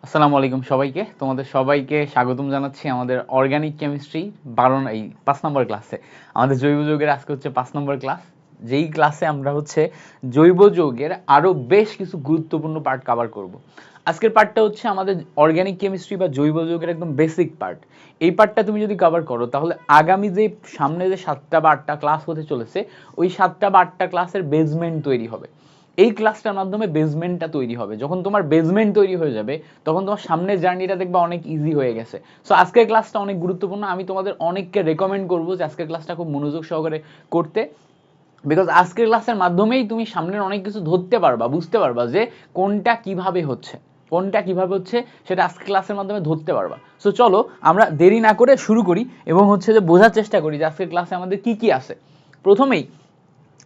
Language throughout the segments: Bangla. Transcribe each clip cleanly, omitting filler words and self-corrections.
আসসালামু আলাইকুম সবাইকে, তোমাদের সবাইকে স্বাগতম জানাচ্ছি আমাদের অর্গানিক কেমিস্ট্রি 5 নম্বর ক্লাসে। আমাদের জৈব যৌগের আজকে হচ্ছে 5 নম্বর ক্লাস, যেই ক্লাসে আমরা হচ্ছে জৈব যৌগের আরও বেশ কিছু গুরুত্বপূর্ণ পার্ট কভার করব। আজকের পার্টটা হচ্ছে আমাদের অর্গানিক কেমিস্ট্রি বা জৈব যৌগের একদম বেসিক পার্ট। এই পার্টটা তুমি যদি কভার করো তাহলে আগামী যে সামনে যে 7টা বা 8টা ক্লাস হতে চলেছে, ওই 7টা বা 8টা ক্লাসের বেসমেন্ট তৈরি হবে। এই ক্লাসটার মাধ্যমে বেসমেন্টটা তৈরি হবে। যখন তোমার বেসমেন্ট তৈরি হয়ে যাবে তখন তোমার সামনের জার্নিটা দেখবে অনেক ইজি হয়ে গেছে। সো আজকের ক্লাসটা অনেক গুরুত্বপূর্ণ। আমি তোমাদের অনেককে রেকমেন্ড করবো যে আজকের ক্লাসটা খুব মনোযোগ সহকারে করতে, বিকজ আজকের ক্লাসের মাধ্যমেই তুমি সামনের অনেক কিছু ধরতে পারবা, বুঝতে পারবা যে কোনটা কিভাবে হচ্ছে, সেটা আজকের ক্লাসের মাধ্যমে ধরতে পারবা। সো চলো আমরা দেরি না করে শুরু করি এবং হচ্ছে যে বোঝার চেষ্টা করি যে আজকের ক্লাসে আমাদের কি কি আছে। প্রথমেই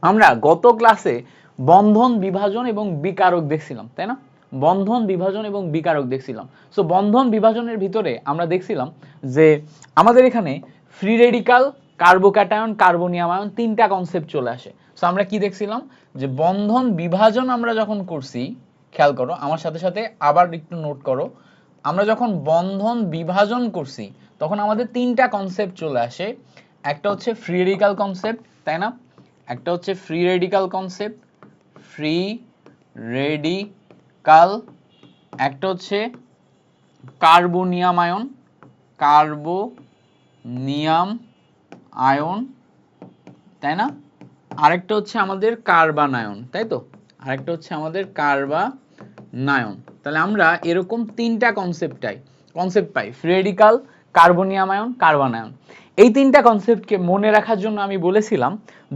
আমরা গত ক্লাসে বন্ধন, বিভাজন এবং বিকারক দেখছিলাম, তাই না? বন্ধন, বিভাজন এবং বিকারক দেখছিলাম। সো বন্ধন বিভাজনের ভিতরে আমরা দেখছিলাম যে আমাদের এখানে free radical, carbocation, carbonium ion, 3টা কনসেপ্ট চলে আসে। সো আমরা কি দেখছিলাম যে বন্ধন বিভাজন আমরা যখন করছি, খেয়াল করো আমার সাথে সাথে, আবার একটু নোট করো, আমরা যখন বন্ধন বিভাজন করছি তখন আমাদের 3টা কনসেপ্ট চলে আসে। একটা হচ্ছে ফ্রি রেডিকাল কনসেপ্ট, তাই না? একটা হচ্ছে free radical concept, free radical. একটা হচ্ছে কার্বনিয়াম আয়ন, কার্বনিয়াম আয়ন, তাই না? আরেকটা হচ্ছে আমাদের কার্বান আয়ন, তাই তো? আরেকটা হচ্ছে আমাদের কার্বানায়ন। তাহলে আমরা এরকম 3টা কনসেপ্ট পাই, free radical, carbonium ion, carbanion. এই 3টা কনসেপ্টকে মনে রাখার জন্য আমি বলেছিলাম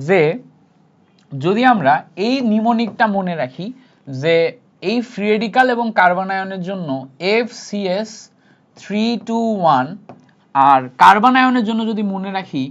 যে যদি আমরা এই নিমোনিকটা মনে রাখি যে এই ফ্রি রেডিকাল এবং কার্বন আয়নের জন্য FCS321, আর কার্বন আয়নের জন্য যদি মনে রাখি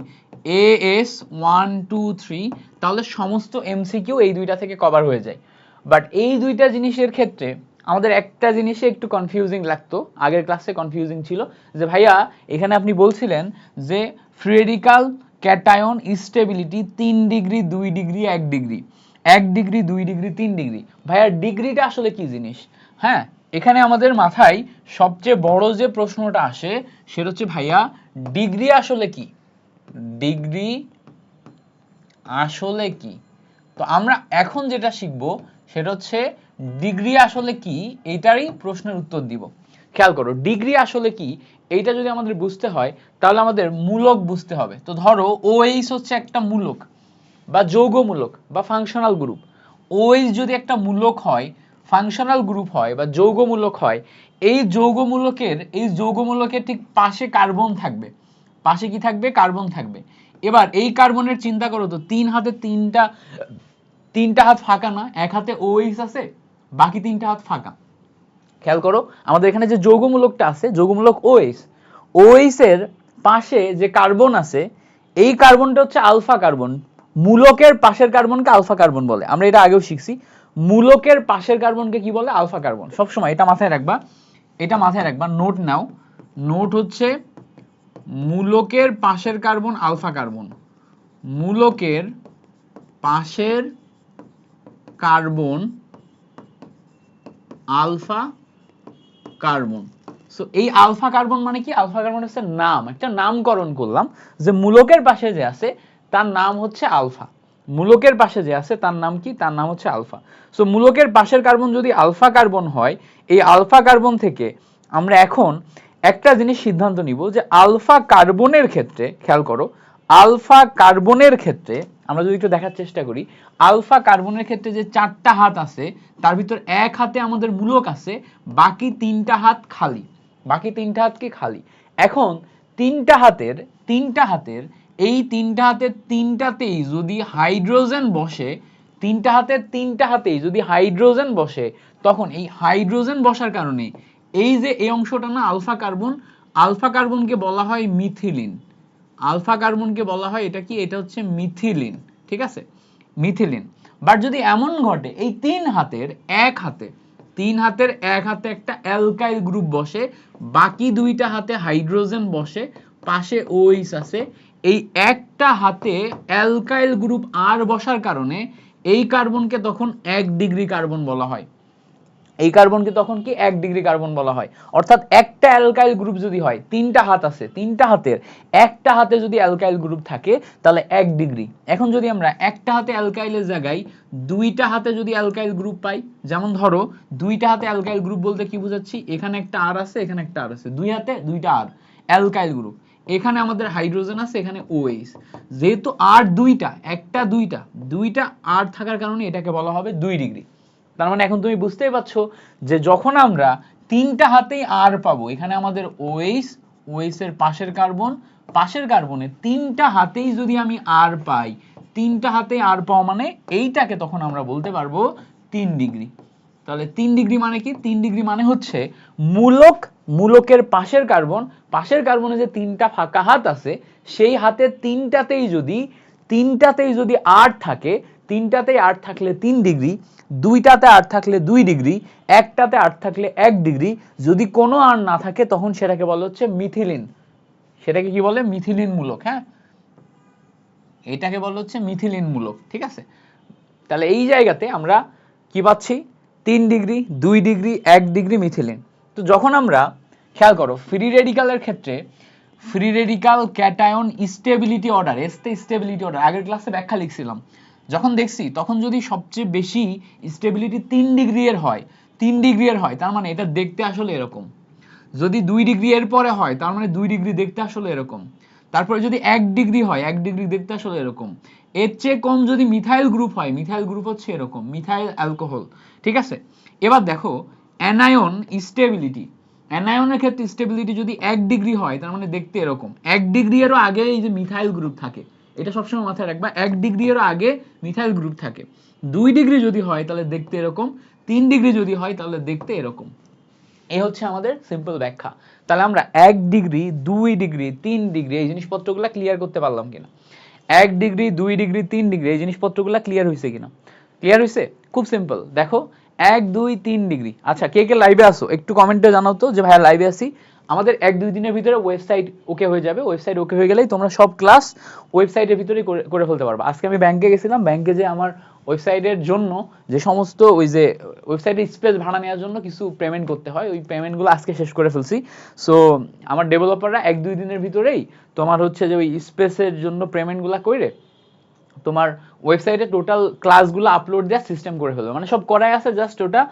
AS123, তাহলে সমস্ত এমসিকিউ এই দুইটা থেকে কভার হয়ে যায়। বাট এই দুইটা জিনিসের ক্ষেত্রে আমাদের একটা জিনিসে একটু কনফিউজিং লাগতো, আগের ক্লাসে কনফিউজিং ছিল যে ভাইয়া এখানে আপনি বলছিলেন যে free radical cation stability 3 degree, 2 degree, 1 degree, 1 degree, 2 degree, 3 degree. ভাইয়া ডিগ্রিটা আসলে কি জিনিস? হ্যাঁ, এখানে আমাদের মাথায় সবচেয়ে বড় যে প্রশ্নটা আসে সেটা হচ্ছে ভাইয়া ডিগ্রি আসলে কি? ডিগ্রি আসলে কি? তো আমরা এখন যেটা শিখব সেটা হচ্ছে ডিগ্রি আসলে কি, এইটারই প্রশ্নের উত্তর দিব। খেয়াল করো ডিগ্রি আসলে কি, এইটা যদি আমাদের বুঝতে হয় তাহলে আমাদের মূলক বুঝতে হবে। তো ধরো OH হচ্ছে একটা মূলক বা যৌগমূলক বা ফাংশনাল গ্রুপ। OH যদি একটা মূলক হয়, ফাংশনাল গ্রুপ হয় বা যৌগমূলক হয়, এই যৌগমূলকের ঠিক পাশে কার্বন থাকবে। পাশে কি থাকবে? কার্বন থাকবে। এবার এই কার্বনের চিন্তা করো তো, তিনটা হাত ফাঁকা না? এক হাতে OH আছে, বাকি 3টা হাত ফাঁকা। খেয়াল করো আমাদের এখানে যে যৌগমূলকটা আছে, যৌগমূলক OH, OH এর পাশে যে কার্বন আছে, এই কার্বনটা হচ্ছে আলফা কার্বন। মূলকের পাশের কার্বনকে আলফা কার্বন বলে, আমরা এটা আগেও শিখছি। মূলকের পাশের কার্বনকে কি বলে? Alpha carbon. সবসময় এটা মাথায় রাখবা, এটা মাথায় রাখবা, নোট নাও। নোট হচ্ছে মূলকের পাশের কার্বন আলফা কার্বন, মূলকের পাশের কার্বন আলফা কার্বন। সো এই আলফা কার্বন মানে কি? আলফা কার্বন হচ্ছে নাম, একটা নামকরণ করলাম যে মূলকের পাশে যে আছে তার নাম হচ্ছে আলফা। মূলকের পাশে যে আছে তার নাম কি? তার নাম হচ্ছে আলফা। সো মূলকের পাশের কার্বন যদি আলফা কার্বন হয়, এই আলফা কার্বন থেকে আমরা এখন একটা জিনিস সিদ্ধান্ত নিব যে আলফা কার্বনের ক্ষেত্রে, খেয়াল করো, আলফা কার্বনের ক্ষেত্রে আমরা যদি একটু দেখার চেষ্টা করি, আলফা কার্বনের ক্ষেত্রে যে 4টা হাত আছে তার ভিতর এক হাতে আমাদের মূলক আছে, বাকি 3টা হাত খালি। বাকি 3টা হাত কি? খালি। এখন 3টা হাতের এই 3টা হাতের 3টাতেই যদি হাইড্রোজেন বসে, 3টা হাতেই যদি হাইড্রোজেন বসে, তখন এই হাইড্রোজেন বসার কারণে এই যে এই অংশটা না আলফা কার্বন, আলফা কার্বনকে বলা হয় মিথিলিন। আলফা কার্বনকে বলা হয় এটা কি? এটা হচ্ছে মিথিলিন, ঠিক আছে? মিথিলিন। বাট যদি এমন ঘটে এই এক হাতে একটা অ্যালকাইল গ্রুপ বসে, বাকি 2টা হাতে হাইড্রোজেন বসে, পাশে OH আছে, এই একটা হাতে অ্যালকাইল গ্রুপ আর বসার কারণে এই কার্বনকে তখন 1 ডিগ্রি কার্বন বলা হয়। এই কার্বনকে তখন কি 1 ডিগ্রি কার্বন বলা হয়। অর্থাৎ একটা অ্যালকাইল গ্রুপ যদি হয়, তিনটা হাত আছে, তিনটা হাতের একটা হাতে যদি অ্যালকাইল গ্রুপ থাকে তাহলে 1 ডিগ্রি। এখন যদি আমরা একটা হাতে অ্যালকাইলের জায়গায় দুইটা হাতে যদি অ্যালকাইল গ্রুপ পাই, যেমন ধরো দুইটা হাতে অ্যালকাইল গ্রুপ বলতে কি বোঝাচ্ছি, এখানে একটা আর আছে, এখানে একটা আর আছে, দুই হাতে দুইটা আর, অ্যালকাইল গ্রুপ। এখানে আমাদের হাইড্রোজেন আছে, এখানে OH। যেহেতু আর দুইটা, একটা দুইটা, দুইটা আর থাকার কারণে এটাকে বলা হবে 2 ডিগ্রি। তার মানে এখন তুমি বুঝতেই পারছো যে যখন আমরা তিনটা হাতেই আর পাবো, এখানে আমাদের OH, OH এর পাশের কার্বন, পাশের কার্বনে তিনটা হাতেই যদি আমি আর পাই, তিনটা হাতেই আর পাওয়া মানে এইটাকে তখন আমরা বলতে পারবো 3 ডিগ্রি। তাহলে 3 ডিগ্রি মানে কি? 3 ডিগ্রি মানে হচ্ছে মূলক, মূলকের পাশের কার্বন, পাশের কার্বনে যে তিনটা ফাঁকা হাত আছে সেই হাতের তিনটাতেই যদি আর থাকে, তিনটাতেই আর থাকলে 3 ডিগ্রি, দুইটাতে আর থাকলে 2 ডিগ্রি, একটাতে আর থাকলে 1 ডিগ্রি, যদি কোনো আর না থাকে তখন সেটাকে বলা হচ্ছে মিথিলিন। সেটাকে কি বলে? মিথিলিন মূলক। হ্যাঁ, এটাকে বলা হচ্ছে মিথিলিন মূলক, ঠিক আছে? তাহলে এই জায়গাতে আমরা কি পাচ্ছি? 3 ডিগ্রি, 2 ডিগ্রি, 1 ডিগ্রি মিথিলিন। তো যখন আমরা খেয়াল করো ফ্রি রেডিক্যালের ক্ষেত্রে, free radical cation stability order, এসতে স্টেবিলিটি অর্ডার আগের ক্লাসে ব্যাখ্যা লিখছিলাম, যখন দেখছি তখন যদি সবচেয়ে বেশি স্টেবিলিটি 3 ডিগ্রি এর হয়, 3 ডিগ্রি এর হয়, তার মানে এটা দেখতে আসলে এরকম। যদি 2 ডিগ্রি এর পরে হয় তার মানে 2 ডিগ্রি দেখতে আসলে এরকম। তারপরে যদি 1 ডিগ্রি হয়, 1 ডিগ্রি দেখতে আসলে এরকম। এর চেয়ে কম যদি মিথাইল গ্রুপ হয়, মিথাইল গ্রুপ হচ্ছে এরকম, মিথাইল অ্যালকোহল, ঠিক আছে? এবার দেখো অ্যানায়ন স্টেবিলিটি, অ্যানায়নের ক্ষেত্রে স্টেবিলিটি যদি 1 ডিগ্রি হয় তার মানে দেখতে এরকম। 1 ডিগ্রি এরও আগে এই যে মিথাইল গ্রুপ থাকে, এটা সবসময় মাথায় রাখবা, 1 ডিগ্রি এরও আগে মিথাইল গ্রুপ থাকে। 2 ডিগ্রি যদি হয় তাহলে দেখতে এরকম, 3 ডিগ্রি যদি হয় তাহলে দেখতে এরকম। এই হচ্ছে আমাদের সিম্পল ব্যাখ্যা। তাহলে আমরা 1 ডিগ্রি, 2 ডিগ্রি, 3 ডিগ্রি এই জিনিসপত্রগুলো ক্লিয়ার করতে পারলাম কিনা? 1 ডিগ্রি, 2 ডিগ্রি, 3 ডিগ্রি এই জিনিসপত্রগুলো ক্লিয়ার হয়েছে কিনা? ক্লিয়ার হয়েছে? খুব সিম্পল। দেখো 1, 2, 3 ডিগ্রি। আচ্ছা, কে কে লাইভে আসো একটু কমেন্টে জানাও তো যে ভাইয়া লাইভে আসি। আমাদের 1-2 দিনের ভিতরে ওয়েবসাইট ওকে হয়ে যাবে। ওয়েবসাইট ওকে হয়ে গেলেই তোমরা সব ক্লাস ওয়েবসাইটের ভিতরেই করে ফেলতে পারবে। আজকে আমি ব্যাংকে গেছিলাম, ব্যাংকে যে আমার ওয়েবসাইটের জন্য যে সমস্ত ওই যে ওয়েবসাইটের স্পেস ভাড়া নেওয়ার জন্য কিছু পেমেন্ট করতে হয়, ওই পেমেন্টগুলো আজকে শেষ করে ফেলছি। সো আমার ডেভেলপাররা 1-2 দিনের ভিতরেই তোমার হচ্ছে যে ওই স্পেসের জন্য পেমেন্টগুলো করে তোমার ওয়েবসাইটে টোটাল ক্লাসগুলো আপলোড দেওয়ার সিস্টেম করে ফেলবে, মানে সব করাই আছে, জাস্ট ওটা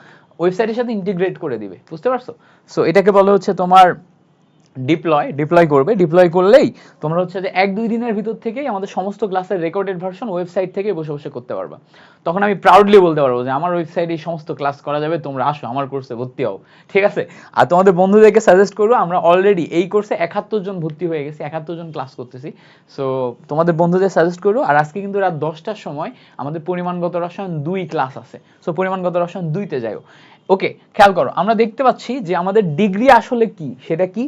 ওয়েবসাইটের সাথে ইন্টিগ্রেট করে দিবে। বুঝতে পারছো? সো এটাকে বলা হচ্ছে তোমার ডিপ্লয় করবে। ডিপ্লয় করলেই তোমরা হচ্ছে যে 1-2 দিনের ভিতর থেকেই আমাদের সমস্ত ক্লাসের রেকর্ডেড ভার্সন ওয়েবসাইট থেকে বসে বসে করতে পারবা। তখন আমি প্রাউডলি বলতে পারবো যে আমার ওয়েবসাইটে এই সমস্ত ক্লাস করা যাবে, তোমরা আসো আমার কোর্সে ভর্তি হও, ঠিক আছে? আর তোমাদের বন্ধুদেরকে সাজেস্ট করবো, আমরা অলরেডি এই কোর্সে 71 জন ভর্তি হয়ে গেছি, 71 জন ক্লাস করতেছি। সো তোমাদের বন্ধুদের সাজেস্ট করবো। আর আজকে কিন্তু রাত 10টার সময় আমাদের পরিমাণগত রসায়ন 2 ক্লাস আছে। সো পরিমাণগত রসায়ন 2-তে যাও। ওকে, খেয়াল করো, আমরা দেখতে পাচ্ছি যে আমাদের ডিগ্রি আসলে কি, সেটা কি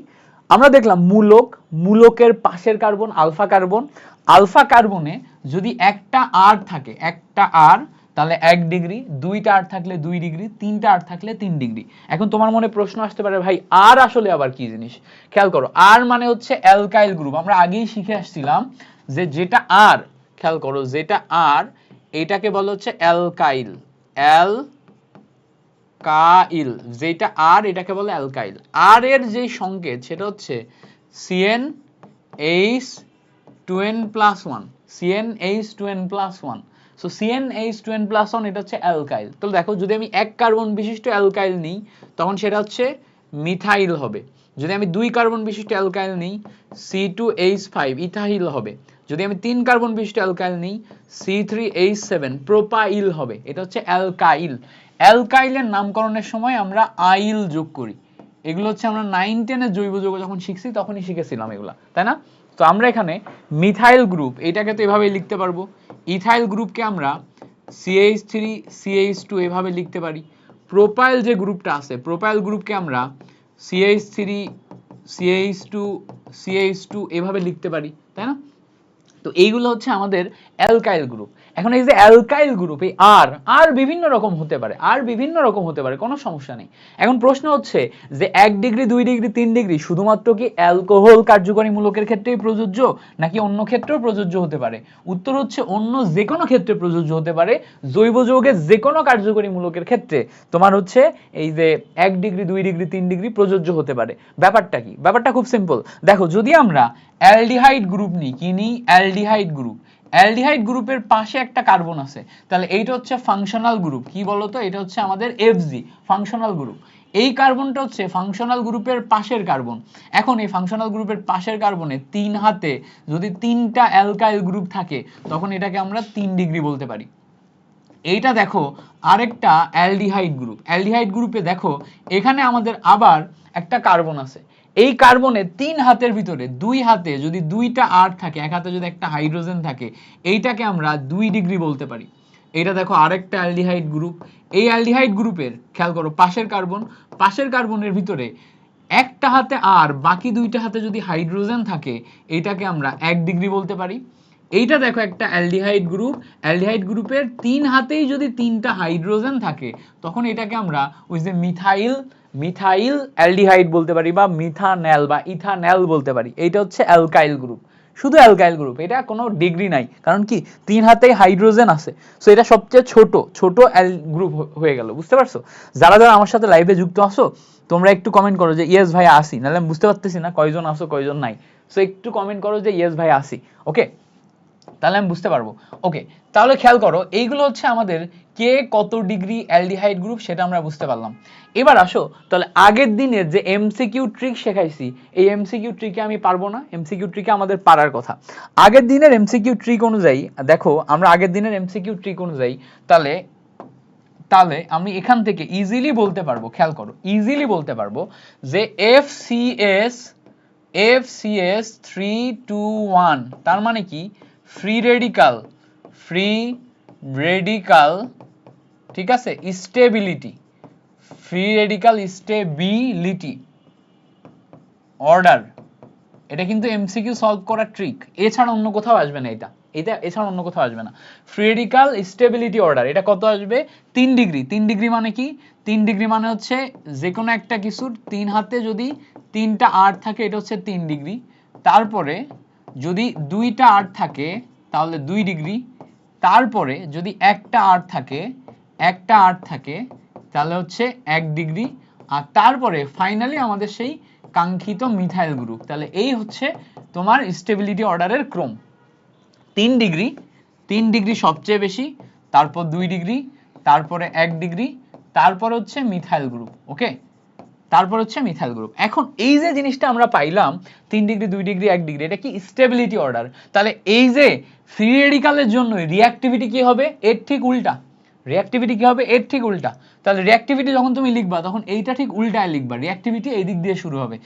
আমরা দেখলাম। মূলক, মূলকের পাশের কার্বন আলফা কার্বন, আলফা কার্বনে যদি একটা আর থাকে, একটা আর, তাহলে 1 ডিগ্রি, দুইটা আর থাকলে 2 ডিগ্রি, তিনটা আর থাকলে 3 ডিগ্রি। এখন তোমার মনে প্রশ্ন আসতে পারে ভাই আর আসলে আবার কি জিনিস? খেয়াল করো, আর মানে হচ্ছে অ্যালকাইল গ্রুপ। আমরা আগেই শিখে আসছিলাম যে যেটা আর, খেয়াল করো যেটা আর, এটাকে বলা হচ্ছে অ্যালকাইল, কাইল, যেটা আর এটাকে বলে অ্যালকাইল। আর এর যে সংকেত সেটা হচ্ছে CnH2n+1, CnH2n+1। সো CnH2n+1 এটা হচ্ছে অ্যালকাইল। তো দেখো যদি আমি 1 কার্বন বিশিষ্ট অ্যালকাইল নিই তখন সেটা হচ্ছে মিথাইল হবে। যদি আমি 2 কার্বন বিশিষ্ট অ্যালকাইল নিই C2H5 ইথাইল হবে। যদি আমি 3 কার্বন বিশিষ্ট অ্যালকাইল নিই C3H7 প্রোপাইল হবে। এটা হচ্ছে অ্যালকাইল। অ্যালকাইলের নামকরণের সময় আমরা আইল যোগ করি। এগুলো হচ্ছে আমরা 9-10 এর জৈব যৌগ যখন শিখছি তখনই শিখেছিলাম এগুলা, তাই না? তো আমরা এখানে মিথাইল গ্রুপ এটাকে তো এভাবেই লিখতে পারবো, ইথাইল গ্রুপকে আমরা CH3 CH2 এভাবে লিখতে পারি। প্রোপাইল যে গ্রুপটা আছে, প্রোপাইল গ্রুপকে আমরা CH3 CH2 CH2 এভাবে লিখতে পারি, তাই না? তো এইগুলো হচ্ছে আমাদের অ্যালকাইল গ্রুপ। এখন এই যে অ্যালকাইল গ্রুপ, এই আর বিভিন্ন রকম হতে পারে, কোনো সমস্যা নেই। এখন প্রশ্ন হচ্ছে যে 1 ডিগ্রি 2 ডিগ্রি 3 ডিগ্রি শুধুমাত্র কি অ্যালকোহল কার্যকরী মূলকের ক্ষেত্রেই প্রযোজ্য নাকি অন্য ক্ষেত্রেও প্রযোজ্য হতে পারে? উত্তর হচ্ছে অন্য যে কোনো ক্ষেত্রে প্রযোজ্য হতে পারে। জৈব যৌগের যে কোনো কার্যকরী মূলকের ক্ষেত্রে তোমার হচ্ছে এই যে 1 ডিগ্রি 2 ডিগ্রি 3 ডিগ্রি প্রযোজ্য হতে পারে। ব্যাপারটা কি? ব্যাপারটা খুব সিম্পল। দেখো, যদি আমরা অ্যালডিহাইড গ্রুপ নিই, কি নিই? Aldehyde group. অ্যালডিহাইড গ্রুপের পাশে একটা কার্বন আছে, তাহলে এইটা হচ্ছে ফাংশনাল গ্রুপ। কি বলতো? এটা হচ্ছে আমাদের এফজি, ফাংশনাল গ্রুপ। এই কার্বনটা হচ্ছে ফাংশনাল গ্রুপের পাশের কার্বন। এখন এই ফাংশনাল গ্রুপের পাশের কার্বনে 3 হাতে যদি 3টা অ্যালকাইল গ্রুপ থাকে তখন এটাকে আমরা 3 ডিগ্রি বলতে পারি। এইটা দেখো আরেকটা অ্যালডিহাইড গ্রুপ। অ্যালডিহাইড গ্রুপে দেখো এখানে আমাদের আবার একটা কার্বন আছে। এই কার্বনে 3 হাতের ভিতরে 2 হাতে যদি 2টা আর থাকে, এক হাতে যদি একটা হাইড্রোজেন থাকে, এইটাকে আমরা 2 ডিগ্রি বলতে পারি। এইটা দেখো আরেকটা অ্যালডিহাইড গ্রুপ। এই অ্যালডিহাইড গ্রুপের খেয়াল করো পাশের কার্বনের ভিতরে একটা হাতে আর বাকি 2টা হাতে যদি হাইড্রোজেন থাকে, এইটাকে আমরা 1 ডিগ্রি বলতে পারি। এইটা দেখো একটা অ্যালডিহাইড গ্রুপ। অ্যালডিহাইড গ্রুপের 3 হাতেই যদি 3টা হাইড্রোজেন থাকে তখন এটাকে আমরা ওই যে মিথাইল অ্যালডিহাইড বলতে পারি বা মিথানেল বা ইথানেল বলতে পারি। এইটা হচ্ছে অ্যালকাইল গ্রুপ, শুধু অ্যালকাইল গ্রুপ, এটা কোনো ডিগ্রি নাই, কারণ কি 3 হাতেই হাইড্রোজেন আছে। সো এটা সবচেয়ে ছোট গ্রুপ হয়ে গেল। বুঝতে পারছো? যারা যারা আমার সাথে লাইভে যুক্ত আছো তোমরা একটু কমেন্ট করো যে ইয়েস ভাই আসি, নাহলে আমি বুঝতে পারতেছি না কয়জন আসো কয়জন নাই। সো একটু কমেন্ট করো যে ইয়েস ভাই আসি, ওকে, তাহলে আমি বুঝতে পারবো। ওকে, তাহলে খেয়াল করো এইগুলো হচ্ছে আমাদের কে কত ডিগ্রি অ্যালডিহাইড গ্রুপ, সেটা আমরা বুঝতে পারলাম। এবার আসো তাহলে আগের দিনের যে এমসিকিউ ট্রিক শেখাইছি, এই এমসিকিউ ট্রিকে আমি পারবো না? এমসিকিউ ট্রিকে আমাদের পারার কথা। আগের দিনের এমসিকিউ ট্রিক অনুযায়ী দেখো, আমরা আগের দিনের এমসিকিউ ট্রিক অনুযায়ী তাহলে আমি এখান থেকে ইজিলি বলতে পারবো, খেয়াল করো, ইজিলি বলতে পারবো যে FCS 321 তার মানে কি ফ্রি রেডিকাল, ঠিক আছে, স্টেবিলিটি অর্ডার। এটা কিন্তু এমসিকিউ সলভ করার ট্রিক, এছাড়া অন্য কোথাও আসবে না। এটা এছাড়া অন্য কোথাও আসবে না। ফ্রি রেডিকাল স্টেবিলিটি অর্ডার, এটা কত আসবে? 3 ডিগ্রি। 3 ডিগ্রি মানে কি? 3 ডিগ্রি মানে হচ্ছে যে কোনো একটা কিছুর 3 হাতে যদি 3টা আর থাকে, এটা হচ্ছে 3 ডিগ্রি। তারপরে যদি 2টা আর থাকে তাহলে 2 ডিগ্রি। তারপরে যদি একটা আর থাকে তাহলে হচ্ছে 1 ডিগ্রি। আর তারপরে ফাইনালি আমাদের সেই কাঙ্ক্ষিত মিথাইল গ্রুপ। তাহলে এই হচ্ছে তোমার স্টেবিলিটি অর্ডারের ক্রম। 3 ডিগ্রি সবচেয়ে বেশি, তারপর 2 ডিগ্রি, তারপরে 1 ডিগ্রি, তারপর হচ্ছে মিথাইল গ্রুপ। ওকে, তারপর হচ্ছে মিথাইল গ্রুপ। এখন এই যে জিনিসটা আমরা পাইলাম 3 ডিগ্রি 2 ডিগ্রি 1 ডিগ্রি, এটা কি স্টেবিলিটি অর্ডার। তাহলে এই যে ফ্রি রেডিকালের জন্য রিঅ্যাক্টিভিটি কি হবে? এর ঠিক উল্টা। তাহলে রিঅ্যাক্টিভিটি যখন তুমি লিখবা তখন এইটা ঠিক উল্টায় লিখবা, রিঅ্যাক্টিভিটি এই দিক দিয়ে শুরু হবে।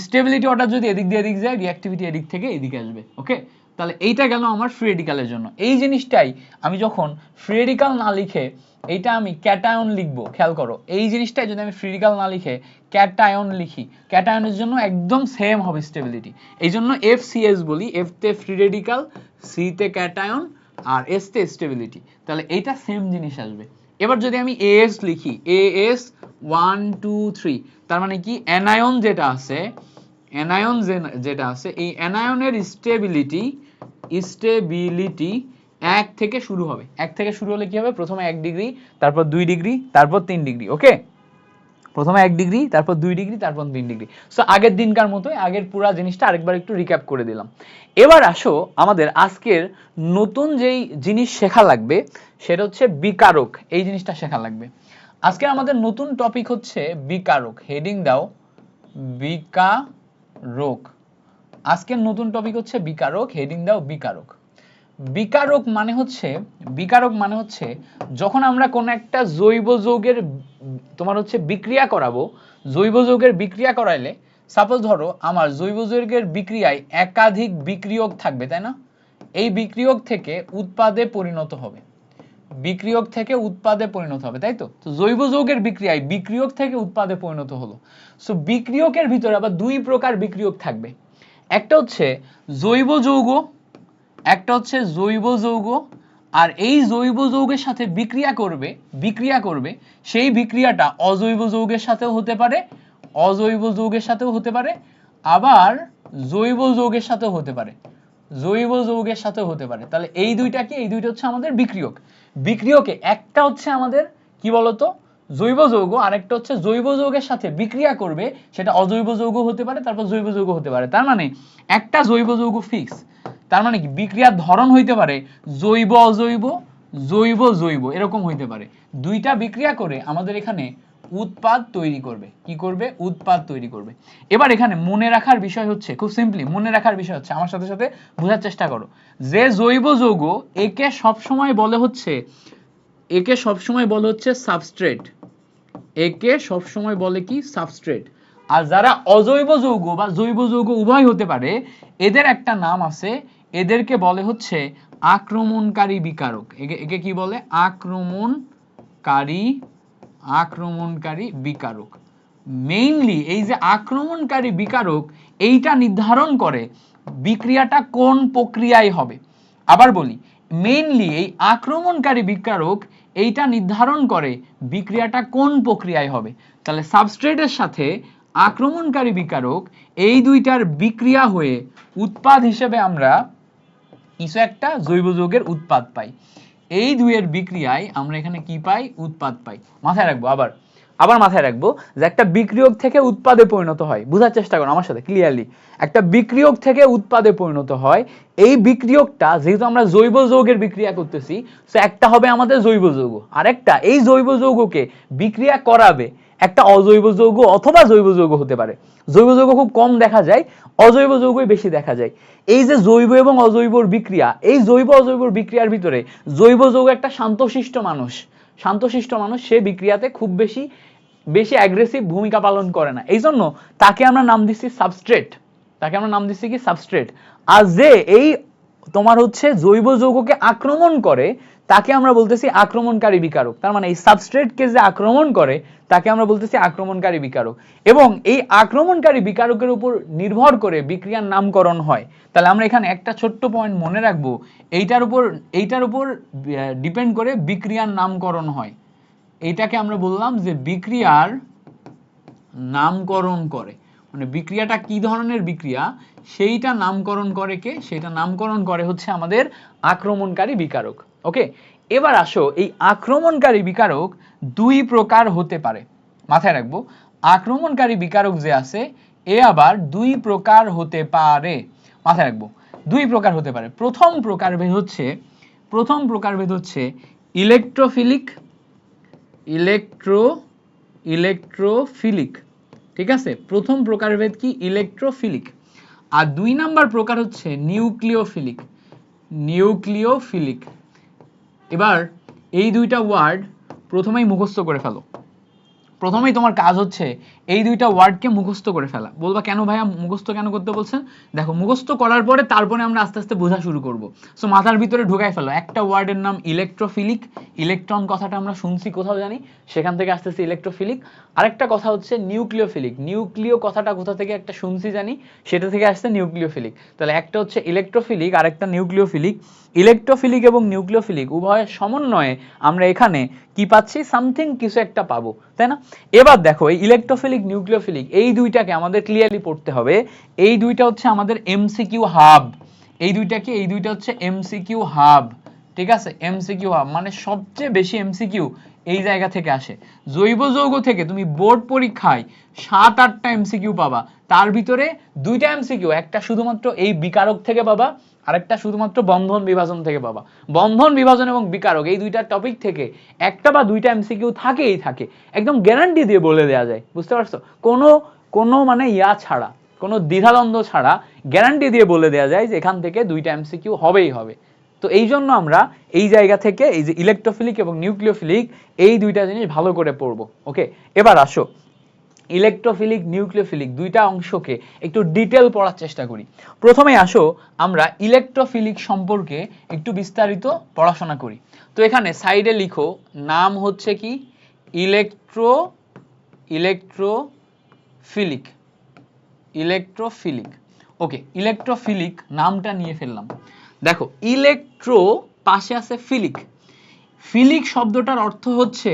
স্টেবিলিটি অর্ডার যদি এদিক দিয়ে এদিক যায়, রিঅ্যাক্টিভিটি এদিক থেকে এদিকে আসবে। ওকে, তাহলে এইটা গেল আমার ফ্রি রেডিকালের জন্য। এই জিনিসটাই আমি যখন ফ্রি রেডিকাল না লিখে এইটা আমি ক্যাটায়ন লিখবো, খেয়াল করো, এই জিনিসটাই যদি আমি ফ্রি রেডিকাল না লিখে ক্যাটায়ন লিখি, ক্যাটায়নের জন্য একদম সেম হবে স্টেবিলিটি। এই জন্য FCS বলি, F তে ফ্রি রেডিকাল, C তে ক্যাটায়ন, আর S তে স্টেবিলিটি। তাহলে এইটা সেম জিনিস আসবে। এবার যদি আমি AS লিখি, AS 1 2 3, তার মানে কি অ্যানায়ন যেটা আছে এই অ্যানায়নের স্টেবিলিটি 1 থেকে শুরু হবে। 1 থেকে শুরু হলে কি হবে? প্রথমে 1 ডিগ্রি, তারপর 2 ডিগ্রি, তারপর 3 ডিগ্রি। ওকে, প্রথমে 1 ডিগ্রি, তারপর 2 ডিগ্রি, তারপর 3 ডিগ্রি। সো আগের দিনকার মতোই আগের পুরো জিনিসটা আরেকবার একটু রিক্যাপ করে দিলাম। এবার আসো আমাদের আজকের নতুন যেই জিনিস শেখা লাগবে সেটা হচ্ছে বিকারক। এই জিনিসটা শেখা লাগবে। আজকে আমাদের নতুন টপিক হচ্ছে বিকারক। হেডিং দাও বিকারক। আজকের নতুন টপিক হচ্ছে বিকারক, হেডিং দাও বিকারক। বিকারক মানে হচ্ছে যখন আমরা কোন একটা জৈব যৌগের তোমার হচ্ছে বিক্রিয়া করাবো, জৈব যৌগের বিক্রিয়া করাইলে সাপোজ ধরো আমার জৈব যৌগের বিক্রিয়ায় একাধিক বিক্রিয়ক থাকবে, তাই না? এই বিক্রিয়ক থেকে উৎপাদে পরিণত হবে, তাই তো? তো জৈব যৌগের বিক্রিয়ায় বিক্রিয়ক থেকে উৎপাদে পরিণত হলো। সো বিক্রিয়কের ভিতরে আবার 2 প্রকার বিক্রিয়ক থাকবে। একটা হচ্ছে জৈব যৌগ, আর এই জৈব যৌগের সাথে বিক্রিয়া করবে সেই বিক্রিয়াটা অজৈব যৌগের সাথেও হতে পারে, অজৈব যৌগের সাথেও হতে পারে, আবার জৈব যৌগের সাথেও হতে পারে, জৈব যৌগের সাথেও হতে পারে। তাহলে এই দুইটা কি, এই দুইটা হচ্ছে আমাদের বিক্রিয়ক। বিক্রিয়কে একটা হচ্ছে আমাদের কি বলতো জৈব যৌগ, আরেকটা হচ্ছে জৈব যৌগের সাথে বিক্রিয়া করবে, সেটা অজৈব যৌগ হতে পারে, তারপর জৈব যৌগ হতে পারে। তার মানে একটা জৈব যৌগ ফিক্স। তার মানে কি বিক্রিয়ার ধরন হইতে পারে জৈব অজৈব, জৈব জৈব, এরকম হইতে পারে। দুইটা বিক্রিয়া করে আমাদের এখানে উৎপাদ তৈরি করবে। কি করবে? উৎপাদ তৈরি করবে। এবার এখানে মনে রাখার বিষয় হচ্ছে, খুব সিম্পলি মনে রাখার বিষয় হচ্ছে, আমার সাথে সাথে বোঝার চেষ্টা করো, যে জৈব যৌগ একে সবসময় বলে হচ্ছে, একে সবসময় বলে হচ্ছে সাবস্ট্রেট, একে সবসময় বলে কি? সাবস্ট্রেট। আর যারা অজৈব যৌগ বা জৈব যৌগ উভয় হতে পারে, এদের একটা নাম আছে, এদেরকে বলে হচ্ছে আক্রমণকারী বিকারক। একে কি বলে? আক্রমণকারী বিকারক। মেইনলি এই যে আক্রমণকারী বিকারক, এইটা নির্ধারণ করে বিক্রিয়াটা কোন প্রক্রিয়ায় হবে। আবার বলি, মেইনলি এই আক্রমণকারী বিকারক এইটা নির্ধারণ করে বিক্রিয়াটা কোন প্রক্রিয়ায় হবে। তাহলে সাবস্ট্রেটের সাথে আক্রমণকারী বিকারক, এই দুইটার বিক্রিয়া হয়ে উৎপাদ হিসেবে আমরা কিছু একটা জৈব যৌগের উৎপাদ পাই। এই দুইয়ের বিক্রিয়ায় আমরা এখানে কি পাই? উৎপাদ পাই। মাথায় রাখবো, আবার মাথায় রাখবো যে একটা বিক্রিয়ক থেকে উৎপাদে পরিণত হয়। বুঝার চেষ্টা করো আমার সাথে ক্লিয়ারলি। একটা বিক্রিয়ক থেকে উৎপাদে পরিণত হয়। এই বিক্রিয়কটা যেহেতু আমরা জৈব যৌগের বিক্রিয়া করতেছি, তো একটা হবে আমাদের জৈব যৌগ, আর একটা এই জৈব যৌগকে বিক্রিয়া করাবে একটা অজৈব যৌগ অথবা জৈব যৌগ হতে পারে। জৈব যৌগ খুব কম দেখা যায়, অজৈব যৌগই বেশি দেখা যায়। এই যে জৈব এবং অজৈবর বিক্রিয়া, এই জৈব অজৈব বিক্রিয়ার ভিতরে জৈব যৌগ একটা শান্তশিষ্ট মানুষ, সে বিক্রিয়াতে খুব বেশি অ্যাগ্রেসিভ ভূমিকা পালন করে না। এই জন্য তাকে আমরা নাম দিচ্ছি সাবস্ট্রেট, তাকে আমরা নাম দিচ্ছি কি? সাবস্ট্রেট। আর যে এই তোমার হচ্ছে জৈব যৌগকে আক্রমণ করে, তাকে আমরা বলতেছি আক্রমণকারী বিকারক। তার মানে এই সাবস্ট্রেটকে যে আক্রমণ করে, তাকে আমরা বলতেছি আক্রমণকারী বিকারক। এবং এই আক্রমণকারী বিকারকের উপর নির্ভর করে বিক্রিয়ার নামকরণ হয়। তাহলে আমরা এখানে একটা ছোট্ট পয়েন্ট মনে রাখবো, এইটার উপর ডিপেন্ড করে বিক্রিয়ার নামকরণ হয়। এইটাকে আমরা বললাম যে বিক্রিয়ার নামকরণ করে, মানে বিক্রিয়াটা কি ধরনের বিক্রিয়া সেইটা নামকরণ করে কে? সেটা নামকরণ করে হচ্ছে আমাদের আক্রমণকারী বিকারক। ওকে, এবার আসো, এই আক্রমণকারী বিকারক দুই প্রকার হতে পারে। মাথায় রাখবো, আক্রমণকারী বিকারক যে আছে, এ আবার দুই প্রকার হতে পারে। মাথায় রাখবো, দুই প্রকার হতে পারে। প্রথম প্রকারভেদ হচ্ছে ইলেকট্রোফিলিক, ইলেকট্রোফিলিক। ঠিক আছে, প্রথম প্রকারভেদ কি? ইলেকট্রোফিলিক। আর দুই নাম্বার প্রকার হচ্ছে নিউক্লিওফিলিক। এবার এই দুইটা ওয়ার্ড প্রথমেই মুখস্থ করে ফেলো। প্রথমেই তোমার কাজ হচ্ছে এই দুইটা ওয়ার্ডকে মুখস্থ করে ফেলা। বলবা কেন ভাইয়া মুখস্থ কেন করতে বলছেন? দেখো, মুখস্থ করার পরে তারপরে আমরা আস্তে আস্তে বোঝা শুরু করব। সো মাথার ভিতরে ঢুকাই ফেলো। একটা ওয়ার্ডের নাম ইলেকট্রোফিলিক, ইলেকট্রন কথাটা আমরা শুনছি কোথাও জানি, সেখান থেকে আসতেছে ইলেকট্রোফিলিক। আরেকটা কথা হচ্ছে নিউক্লিওফিলিক, নিউক্লিও কথাটা কোথা থেকে একটা শুনছি জানি, সেটা থেকে আসছে নিউক্লিওফিলিক। তাহলে একটা হচ্ছে ইলেকট্রোফিলিক আর একটা নিউক্লিওফিলিক। ইলেকট্রোফিলিক এবং নিউক্লিওফিলিক উভয়ের সমন্বয়ে আমরা এখানে কি পাচ্ছি? সামথিং, কিছু একটা পাবো, তাই না? এবার দেখো, এই ইলেকট্রোফিলিক নিউক্লিওফিলিক এই দুইটাকে আমাদের ক্লিয়ারলি পড়তে হবে। এই দুইটা হচ্ছে আমাদের এমসিকিউ হাব। এই দুইটা হচ্ছে এমসিকিউ হাব। ঠিক আছে, এমসিকিউ হাব মানে সবচেয়ে বেশি এমসিকিউ এই জায়গা থেকে আসে। জৈব যৌগ থেকে তুমি বোর্ড পরীক্ষায় 7-8টা এমসিকিউ পাবা, তার ভিতরে দুইটা এমসিকিউ, একটা শুধুমাত্র এই বিকারক থেকে পাবা, আরেকটা শুধুমাত্র বন্ধন বিভাজন থেকে পাবা। বন্ধন বিভাজন এবং বিকারক এই দুইটা টপিক থেকে একটা বা দুইটা এমসিকিউ থাকেই থাকে, একদম গ্যারান্টি দিয়ে বলে দেওয়া যায়। বুঝতে পারছো? কোনো মানে ছাড়া, কোনো দ্বিধাদ্বন্দ্ব ছাড়া গ্যারান্টি দিয়ে বলে দেওয়া যায় যে এখান থেকে দুইটা এমসিকিউ হবেই হবে। তো এই জন্য আমরা এই জায়গা থেকে এই যে ইলেকট্রোফিলিক এবং নিউক্লিওফিলিক এই দুইটা জিনিস ভালো করে পড়বো। ওকে, এবার আসো ইলেকট্রোফিলিক নিউক্লিওফিলিক দুইটা অংশকে একটু ডিটেল পড়ার চেষ্টা করি। প্রথমে আসো আমরা ইলেকট্রোফিলিক সম্পর্কে একটু বিস্তারিত পড়াশোনা করি। তো এখানে সাইডে লিখো, নাম হচ্ছে কি? ইলেকট্রোফিলিক। ওকে, ইলেকট্রোফিলিক নামটা নিয়ে ফেললাম। দেখো, ইলেকট্রো পাশে আছে ফিলিক। ফিলিক শব্দটার অর্থ হচ্ছে,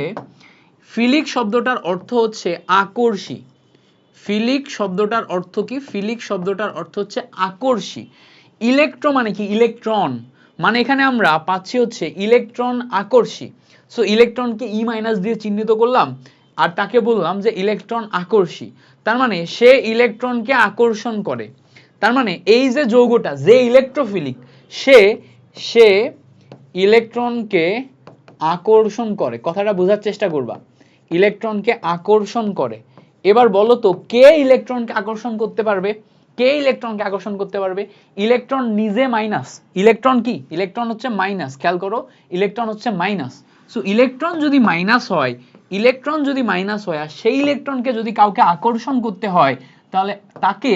ফিলিক শব্দটার অর্থ হচ্ছে আকর্ষী। ফিলিক শব্দটার অর্থ কি? ফিলিক শব্দটার অর্থ হচ্ছে আকর্ষী। ইলেকট্রো মানে কি? ইলেকট্রন, মানে এখানে আমরা পাচ্ছি হচ্ছে ইলেকট্রন আকর্ষী। সো ইলেকট্রনকে ই মাইনাস দিয়ে চিহ্নিত করলাম আর তাকে বললাম যে ইলেকট্রন আকর্ষী, তার মানে সে ইলেকট্রনকে আকর্ষণ করে। তার মানে এই যে যৌগটা, যে ইলেকট্রোফিলিক, সে সে ইলেকট্রনকে আকর্ষণ করে। কথাটা বোঝার চেষ্টা করবা, ইলেকট্রনকে আকর্ষণ করে। এবার বলো তো কে ইলেকট্রনকে আকর্ষণ করতে পারবে? কে ইলেকট্রনকে আকর্ষণ করতে পারবে? ইলেকট্রন নিজে মাইনাস। ইলেকট্রন কি? ইলেকট্রন হচ্ছে মাইনাস। খেয়াল করো, ইলেকট্রন হচ্ছে মাইনাস। সো ইলেকট্রন যদি মাইনাস হয়, ইলেকট্রন যদি মাইনাস হয় আর সেই ইলেকট্রনকে যদি কাউকে আকর্ষণ করতে হয়, তাহলে তাকে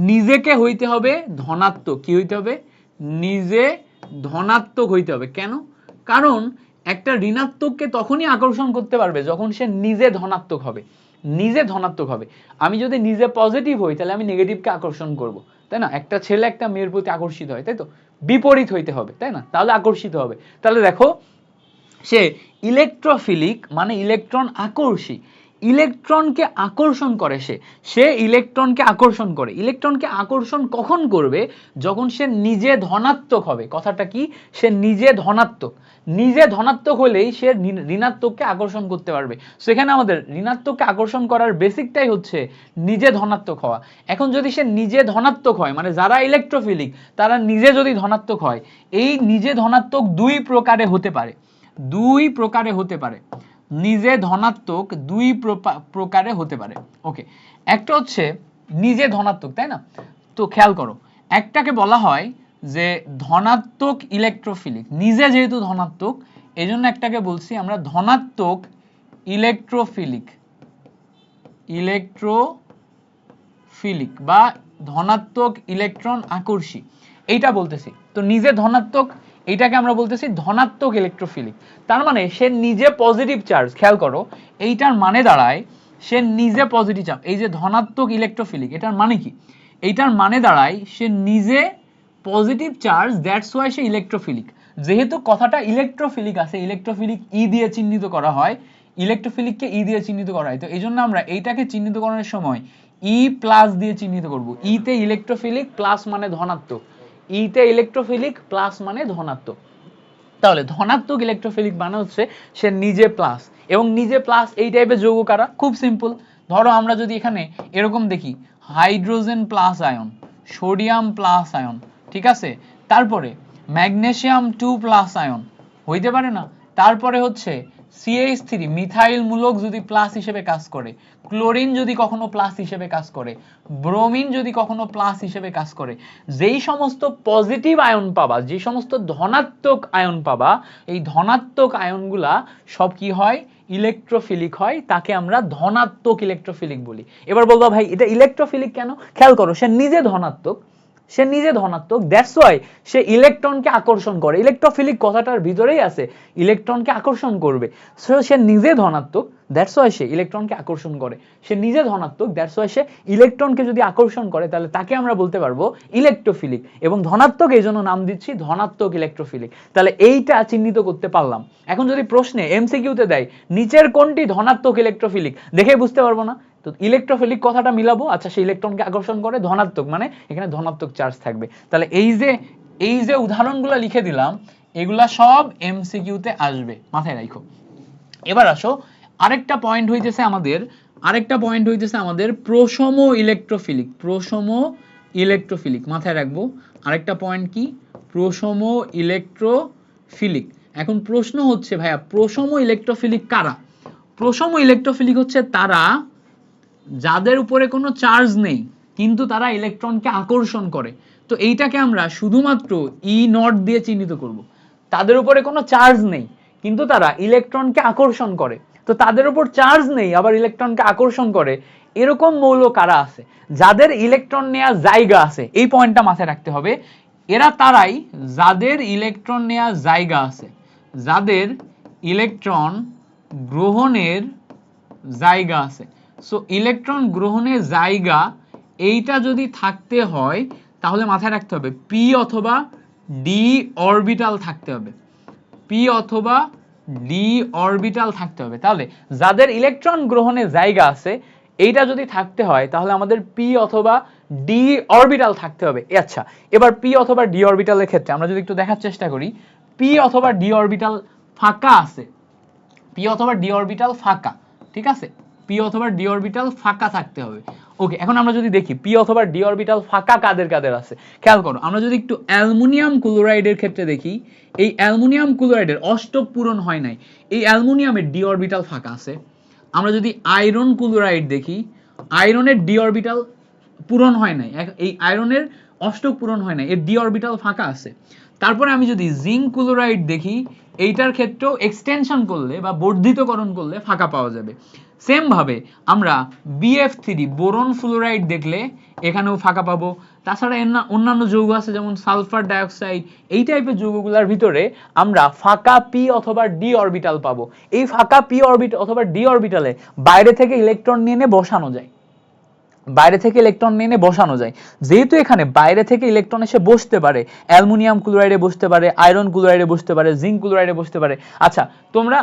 নিজেকে হইতে হবে ধনাত্মক। কি হইতে হবে? নিজে ধনাত্মক হইতে হবে। কেন? কারণ একটা ঋণাত্মককে তখনই আকর্ষণ করতে পারবে যখন সে নিজে ধনাত্মক হবে। নিজে ধনাত্মক হবে। আমি যদি নিজে পজিটিভ হই তাহলে আমি নেগেটিভকে আকর্ষণ করব, তাই না? একটা ছেলে একটা মেয়ের প্রতি আকর্ষিত হয়, তাই তো? বিপরীত হইতে হবে, তাই না? তাহলে আকর্ষিত হবে। তাহলে দেখো, সে ইলেকট্রোফিলিক মানে ইলেকট্রন আকর্ষী। ইলেকট্রনকে আকর্ষণ করে, সে ইলেকট্রনকে আকর্ষণ করে। ইলেকট্রনকে আকর্ষণ কখন করবে? যখন সে নিজে ধনাত্মক হবে। কথাটা কি? সে নিজে ধনাত্মক। নিজে ধনাত্মক হলেই সে ঋণাত্মককে আকর্ষণ করতে পারবে। সেখানে আমাদের ঋণাত্মককে আকর্ষণ করার বেসিকটাই হচ্ছে নিজে ধনাত্মক হওয়া। এখন যদি সে নিজে ধনাত্মক হয়, মানে যারা ইলেকট্রোফিলিক তারা নিজে যদি ধনাত্মক হয়, এই নিজে ধনাত্মক দুই প্রকারে হতে পারে। দুই প্রকারে হতে পারে। নিজে ধনাত্মক দুই প্রকারে হতে পারে। ওকে, একটা হচ্ছে নিজে ধনাত্মক, তাই না? তো খেয়াল করো, একটাকে বলা হয় যে ধনাত্মক ইলেকট্রোফিলিক। নিজে যেহেতু ধনাত্মক, এই জন্য একটাকে বলছি আমরা ধনাত্মক ইলেকট্রোফিলিক। ইলেকট্রোফিলিক বা ধনাত্মক ইলেকট্রন আকর্ষী, এইটা বলতেছি। তো নিজে ধনাত্মক, এইটাকে আমরা বলতেছি ধনাত্মক ইলেকট্রোফিলিক। তার মানে সে নিজে পজিটিভ চার্জ। খেয়াল করো, এইটার মানে দাঁড়ায় সে নিজে পজিটিভ চার্জ। এই যে ধনাত্মক ইলেকট্রোফিলিক, এটার মানে কি? এইটার মানে দাঁড়ায় সে নিজে positive charge, that's why say electrophilic. যেহেতু কথাটা ইলেকট্রোফিলিক আছে, ইলেকট্রোফিলিক ই দিয়ে চিহ্নিত করা হয়, ইলেকট্রোফিলিককে ই দিয়ে চিহ্নিত করা হয়। তো এই জন্য আমরা এইটাকে চিহ্নিত করার সময় ই প্লাস দিয়ে চিহ্নিত করব। ইতে ইলেকট্রোফিলিক প্লাস মানে ধনাত্মক, ইতে ইলেকট্রোফিলিক প্লাস মানে ধনাত্মক। তাহলে ধনাত্মক ইলেকট্রোফিলিক মানে হচ্ছে সে নিজে প্লাস। এবং নিজে প্লাস এই টাইপের যৌগ কারা? খুব সিম্পল। ধরো আমরা যদি এখানে এরকম দেখি, hydrogen plus ion, sodium plus ion, ঠিক আছে, তারপরে ম্যাগনেসিয়াম 2 প্লাস আয়ন, হইতে পারে না? তারপরে হচ্ছে CH3 মিথাইল মূলক যদি প্লাস হিসেবে কাজ করে, ক্লোরিন যদি কখনো প্লাস হিসেবে কাজ করে, ব্রোমিন যদি কখনো প্লাস হিসেবে কাজ করে, যেই সমস্ত পজিটিভ আয়ন পাবা, যে সমস্ত ধনাত্মক আয়ন পাবা, এই ধনাত্মক আয়নগুলা সব কি হয়? ইলেকট্রোফিলিক হয়। তাকে আমরা ধনাত্মক ইলেকট্রোফিলিক বলি। এবার বলবা ভাই এটা ইলেকট্রোফিলিক কেন? খেয়াল করো, সে নিজে ধনাত্মক, সে নিজে ধনাত্মক, দ্যাটস ওয়াই সে ইলেকট্রনকে আকর্ষণ করে। ইলেকট্রোফিলিক কথাটার ভিতরেই আছে ইলেকট্রনকে আকর্ষণ করবে। সো সে নিজে ধনাত্মক, দ্যাটস ওয়াই সে ইলেকট্রনকে আকর্ষণ করে। সে নিজে ধনাত্মক, দ্যাটস ওয়াই সে ইলেকট্রনকে যদি আকর্ষণ করে তাহলে তাকে আমরা বলতে পারবো ইলেকট্রোফিলিক। এবং ধনাত্মক এই জন্য নাম দিচ্ছি ধনাত্মক ইলেকট্রোফিলিক। তাহলে এইটা চিহ্নিত করতে পারলাম। এখন যদি প্রশ্নে এমসিকিউতে দেয় নিচের কোনটি ধনাত্মক ইলেকট্রোফিলিক, দেখে বুঝতে পারবো না। তো ইলেকট্রোফিলিক কথাটা মিলাবো, আচ্ছা সে ইলেকট্রনকে আকর্ষণ করে ধনাত্মক, মানে এখানে ধনাত্মক চার্জ থাকবে। তাহলে এই যে উদাহরণগুলো লিখে দিলাম, এগুলা সব এমসিকিউতে আসবে, মাথায় রাখো। এবার আসো আরেকটা পয়েন্ট হইতেছে আমাদের প্রশম ইলেকট্রোফিলিক। প্রশম ইলেকট্রোফিলিক মাথায় রাখবো। আরেকটা পয়েন্ট কি? প্রশম ইলেকট্রোফিলিক। এখন প্রশ্ন হচ্ছে ভাইয়া প্রশম ইলেকট্রোফিলিক কারা? প্রশম ইলেকট্রোফিলিক হচ্ছে তারা যাদের উপরে কোনো চার্জ নেই কিন্তু তারা ইলেকট্রনকে আকর্ষণ করে। তো এইটাকে আমরা শুধুমাত্র ই নট দিয়ে চিহ্নিত করব। তাদের উপরে কোনো চার্জ নেই কিন্তু তারা ইলেকট্রনকে আকর্ষণ করে। তো তাদের উপর চার্জ নেই আবার ইলেকট্রনকে আকর্ষণ করে, এরকম মৌল কারা আছে? যাদের ইলেকট্রন নেওয়ার জায়গা আছে, এই পয়েন্টটা মাথায় রাখতে হবে। এরা তারাই যাদের ইলেকট্রন নেওয়ার জায়গা আছে, যাদের ইলেকট্রন গ্রহণের জায়গা আছে। সো ইলেকট্রন গ্রহণের জায়গা এইটা যদি থাকতে হয় তাহলে মাথায় রাখতে হবে পি অথবা ডি অরবিটাল থাকতে হবে। পি অথবা ডি অরবিটাল থাকতে হবে। তাহলে যাদের ইলেকট্রন গ্রহণের জায়গা আছে এইটা যদি থাকতে হয় তাহলে আমাদের পি অথবা ডি অরবিটাল থাকতে হবে। আচ্ছা, এবার পি অথবা ডি অরবিটালের ক্ষেত্রে আমরা যদি একটু দেখার চেষ্টা করি, পি অথবা ডি অরবিটাল ফাঁকা আছে, পি অথবা ডি অরবিটাল ফাঁকা, ঠিক আছে, পি অথবা ডি অরবিটাল ফাঁকা থাকতে হবে। ওকে, এখন আমরা যদি দেখি পি অথবা ডি অরবিটাল ফাঁকা কাদের কাদের আছে, খেয়াল করো, আমরা যদি একটু অ্যালুমিনিয়াম ক্লোরাইডের ক্ষেত্রে দেখি, এই অ্যালুমিনিয়াম ক্লোরাইডের অষ্টক পূরণ হয় নাই, এই অ্যালুমিনিয়ামের ডি অরবিটাল ফাঁকা আছে। আমরা যদি আয়রন ক্লোরাইড দেখি, আয়রনের ডি অরবিটাল পূরণ হয় নাই, এই আয়রনের অষ্টক পূরণ হয় নাই, এর ডি অরবিটাল ফাঁকা আছে। তারপরে আমি যদি জিঙ্ক ক্লোরাইড দেখি, এইটার ক্ষেত্রেও এক্সটেনশন করলে বা বর্ধিতকরণ করলে ফাঁকা পাওয়া যাবে। সেম ভাবে আমরা BF3 বোরন ফ্লোরাইড দেখলে এখানেও ফাঁকা পাবো। তাছাড়া অন্যান্য যৌগ আছে যেমন সালফার ডাইঅক্সাইড, এই টাইপের যৌগগুলোর ভিতরে আমরা ফাঁকা পি অথবা ডি অরবিটাল পাবো। এই ফাঁকা পি অরবিটাল অথবা ডি অরবিটালে বাইরে থেকে ইলেকট্রন নিয়ে এনে বসানো যায়, বাইরে থেকে ইলেকট্রন নিয়ে এনে বসানো যায়। যেহেতু এখানে বাইরে থেকে ইলেকট্রন এসে বসতে পারে, অ্যালুমিনিয়াম ক্লোরাইডে বসতে পারে, আয়রন ক্লোরাইডে বসতে পারে, জিঙ্ক ক্লোরাইডে বসতে পারে। আচ্ছা, তোমরা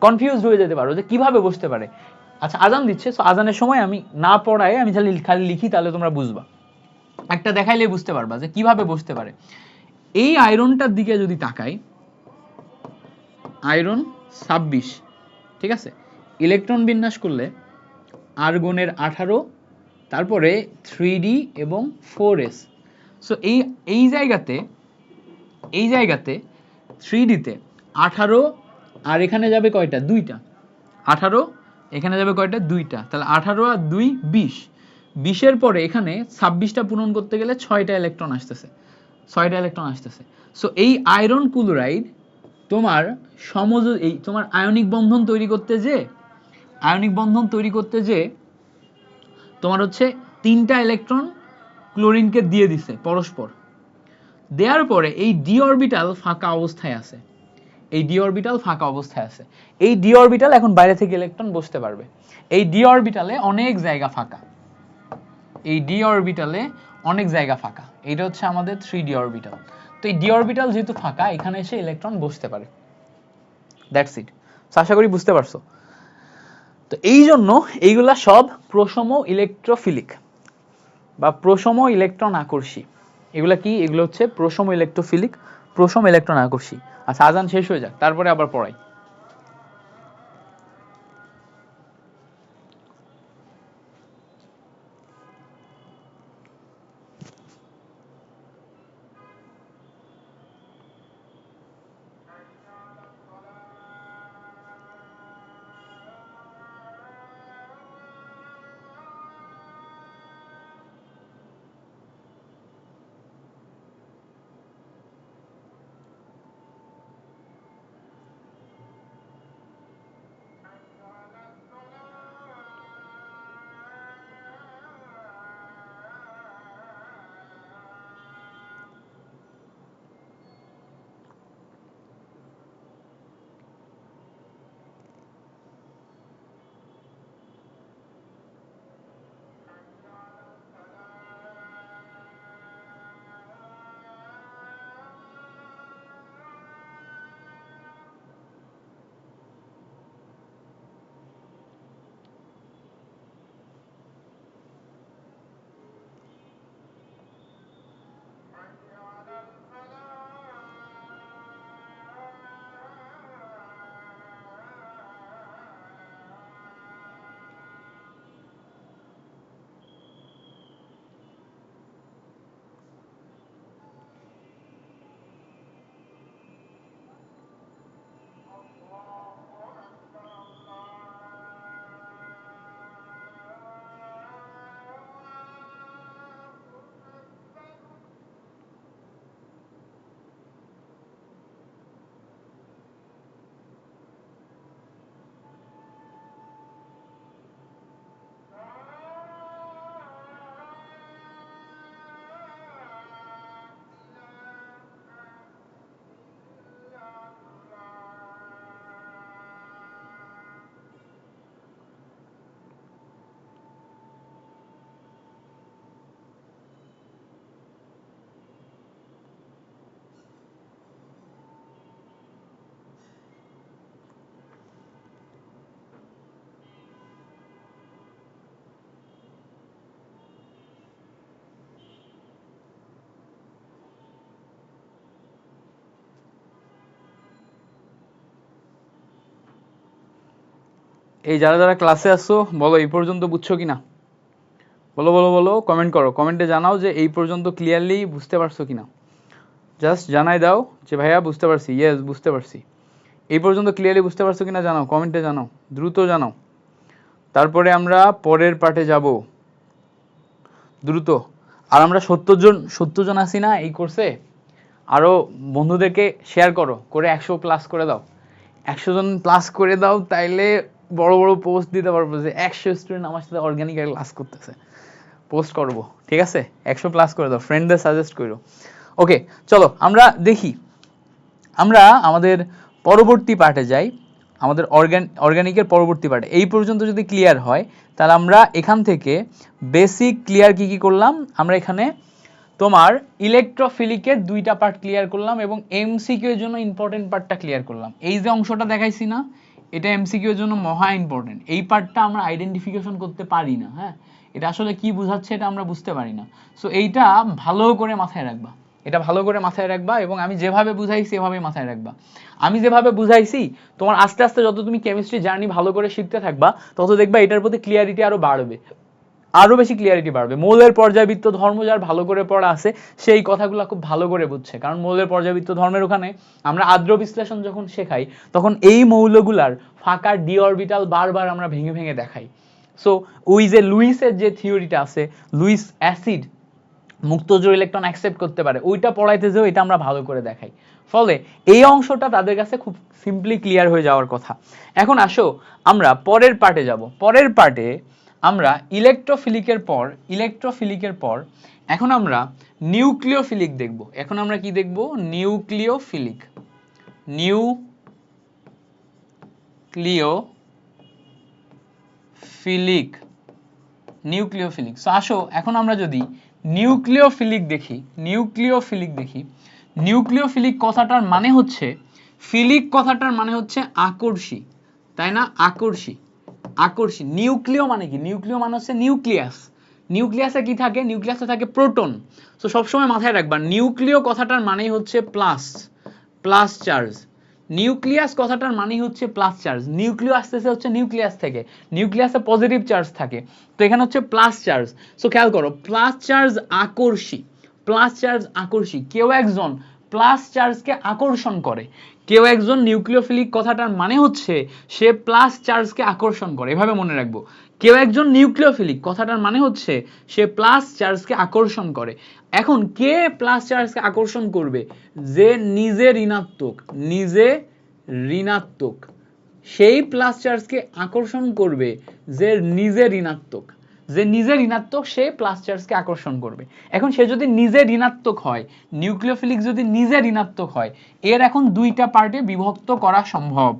কনফিউজড হয়ে যেতে পারো যে কিভাবে বসতে পারে। আচ্ছা, আজান দিচ্ছে, সো আজানের সময় আমি না পড়ায় আমি খালি লিখি, তাহলে তোমরা বুঝবা, একটা দেখাইলে বুঝতে পারবা যে কিভাবে বসতে পারে। এই আয়রনটার দিকে যদি তাকাই, আয়রন 26, ঠিক আছে, ইলেকট্রন বিন্যাস করলে আর্গনের 18, তারপরে 3D এবং 4s। সো এই জায়গাতে 3Dতে 18, আর এখানে যাবে কয়টা, দুইটা, 18 এখানে যাবে কয়টা, দুইটা, তাহলে 18 আর 2 20, 20-এর পরে এখানে 26টা পূরণ করতে গেলে 6টা ইলেকট্রন আসতেছে, 6টা ইলেকট্রন আসতেছে। সো এই আয়রন ক্লোরাইড তোমার এই তোমার আয়নিক বন্ধন তৈরি করতে যে তোমার হচ্ছে 3টা ইলেকট্রন ক্লোরিনকে দিয়ে দিছে পরস্পর, দেওয়ার পরে এই ডি অরবিটাল ফাঁকা অবস্থায় আছে, এই ডি অরবিটাল ফাঁকা অবস্থায় আছে। এই ডি অরবিটাল এখন বাইরে থেকে ইলেকট্রন বসতে পারবে। এই ডি অরবিটালে অনেক জায়গা ফাঁকা, এই ডি অরবিটালে অনেক জায়গা ফাঁকা, এটা হচ্ছে আমাদের 3D অরবিটাল। তো এই ডি অরবিটাল যেহেতু ফাঁকা, এখানে এসে ইলেকট্রন বসতে পারে। That's it. আশা করি বুঝতে পারছো। তো এই জন্য এইগুলা সব প্রশম ইলেকট্রোফিলিক বা প্রশম ইলেকট্রন আকর্ষী। এগুলা কি, এগুলো হচ্ছে প্রশম ইলেকট্রোফিলিক, প্রশম ইলেকট্রন আকর্ষী। আচ্ছা, আজান শেষ হয়ে যাক, তারপরে আবার পড়াই। এই যারা যারা ক্লাসে আসছো বলো এই পর্যন্ত বুঝছো কিনা, বলো বলো বলো, কমেন্ট করো, কমেন্টে জানাও যে এই পর্যন্ত ক্লিয়ারলি বুঝতে পারছো কিনা। জাস্ট জানাই দাও যে ভাইয়া বুঝতে পারছি, ইয়েস বুঝতে পারছি। এই পর্যন্ত ক্লিয়ারলি বুঝতে পারছো কিনা জানাও, কমেন্টে জানাও, দ্রুত জানাও। তারপরে আমরা পরের পার্টে যাব দ্রুত। আর আমরা 70 জন আছি না এই কোর্সে, আরও বন্ধুদেরকে শেয়ার করো, করে 100 প্লাস করে দাও, 100 জন প্লাস করে দাও, তাইলে বড় বড় পোস্ট দিতে পারবো যে 100 স্টুডেন্ট আমার সাথে অর্গানিক ক্লাস করতেছে, পোস্ট করব, ঠিক আছে? 100 প্লাস করে দাও, ফ্রেন্ডদের সাজেস্ট করো। ওকে, চলো আমরা দেখি, আমরা আমাদের পরবর্তী পার্টে যাই, আমাদের অর্গানিকের পরবর্তী পার্টে। এই পর্যন্ত যদি ক্লিয়ার হয় তাহলে আমরা এখান থেকে বেসিক ক্লিয়ার কি কি করলাম, আমরা এখানে তোমার ইলেকট্রোফিলিকের 2টা পার্ট ক্লিয়ার করলাম এবং এমসিকিউ এর জন্য ইম্পর্টেন্ট পার্টটা ক্লিয়ার করলাম। এই যে অংশটা দেখাইছি না, এটা এমসিকিউ এর জন্য মহা ইম্পর্টেন্ট। এই পার্টটা আমরা আইডেন্টিফিকেশন করতে পারি না, হ্যাঁ, এটা আসলে কি বোঝাচ্ছে এটা আমরা বুঝতে পারি না। সো এইটা ভালো করে মাথায় রাখবা, এটা ভালো করে মাথায় রাখবা, এবং আমি যেভাবে বুঝাইছি এভাবেই মাথায় রাখবা। আমি যেভাবে বুঝাইছি তোমার আস্তে আস্তে যত তুমি কেমিস্ট্রি জার্নি ভালো করে শিখতে থাকবা, তত দেখবা এটার প্রতি ক্লিয়ারিটি আরো বাড়বে, আরো বেশি ক্লিয়ারিটি বাড়বে। মৌলের পর্যায়বৃত্ত ধর্ম যার ভালো করে পড়া আছে সেই কথাগুলো খুব ভালো করে বুঝছে, কারণ মৌলের পর্যায়বৃত্ত ধর্মের ওখানে আমরা আদ্র বিশ্লেষণ যখন শেখাই তখন এই মৌলগুলার ফাঁকা ডি অরবিটাল বারবার আমরা ভেঙে ভেঙে দেখাই। সো ওই যে লুইসের যে থিওরিটা আছে, লুইস অ্যাসিড মুক্ত জোড় ইলেকট্রন অ্যাকসেপ্ট করতে পারে, ওইটা পড়াইতে যেও এটা আমরা ভালো করে দেখাই, ফলে এই অংশটা তাদের কাছে খুব সিম্পলি ক্লিয়ার হয়ে যাওয়ার কথা। এখন আসো আমরা পরের পার্টে যাব। পরের পার্টে আমরা ইলেকট্রোফিলিকের পর এখন আমরা নিউক্লিওফিলিক দেখব। এখন আমরা কি দেখব? নিউক্লিওফিলিক। নিউক্লিওফিলিক। সো আসো এখন আমরা যদি নিউক্লিওফিলিক দেখি, নিউক্লিওফিলিক কথাটার মানে হচ্ছে, ফিলিক কথাটার মানে হচ্ছে আকর্ষী, তাই না? আকর্ষী। নিউক্লিও মানে কি? নিউক্লিও মানে হচ্ছে নিউক্লিয়াস। নিউক্লিয়াসে কি থাকে? নিউক্লিয়াসে থাকে প্রোটন। সো সবসময় মাথায় রাখবা নিউক্লিও কথাটার মানেই হচ্ছে প্লাস চার্জ। নিউক্লিয়াস কথাটার মানেই হচ্ছে প্লাস চার্জ। নিউক্লিও আসতেছে হচ্ছে নিউক্লিয়াস থেকে, নিউক্লিয়াসে পজিটিভ চার্জ থাকে, তো এখানে হচ্ছে প্লাস চার্জ। সো খেয়াল করো, প্লাস চার্জ আকর্ষী, কেউ একজন প্লাস চার্জকে আকর্ষণ করে, কেউ একজন নিউক্লিওফিলিক কথাটার মানে হচ্ছে সে প্লাস চার্জকে আকর্ষণ করে, এভাবে মনে রাখবো। কেউ একজন নিউক্লিওফিলিক কথাটার মানে হচ্ছে সে প্লাস চার্জকে আকর্ষণ করে। এখন কে প্লাস চার্জকে আকর্ষণ করবে? যে নিজে ঋণাত্মক, সেই প্লাস চার্জকে আকর্ষণ করবে যে নিজে ঋণাত্মক, সে প্লাস চার্জকে আকর্ষণ করবে। এখন সে যদি নিজে ঋণাত্মক হয়, নিউক্লিওফিলিক যদি নিজে ঋণাত্মক হয়, এর এখন 2টা পার্টে বিভক্ত করা সম্ভব।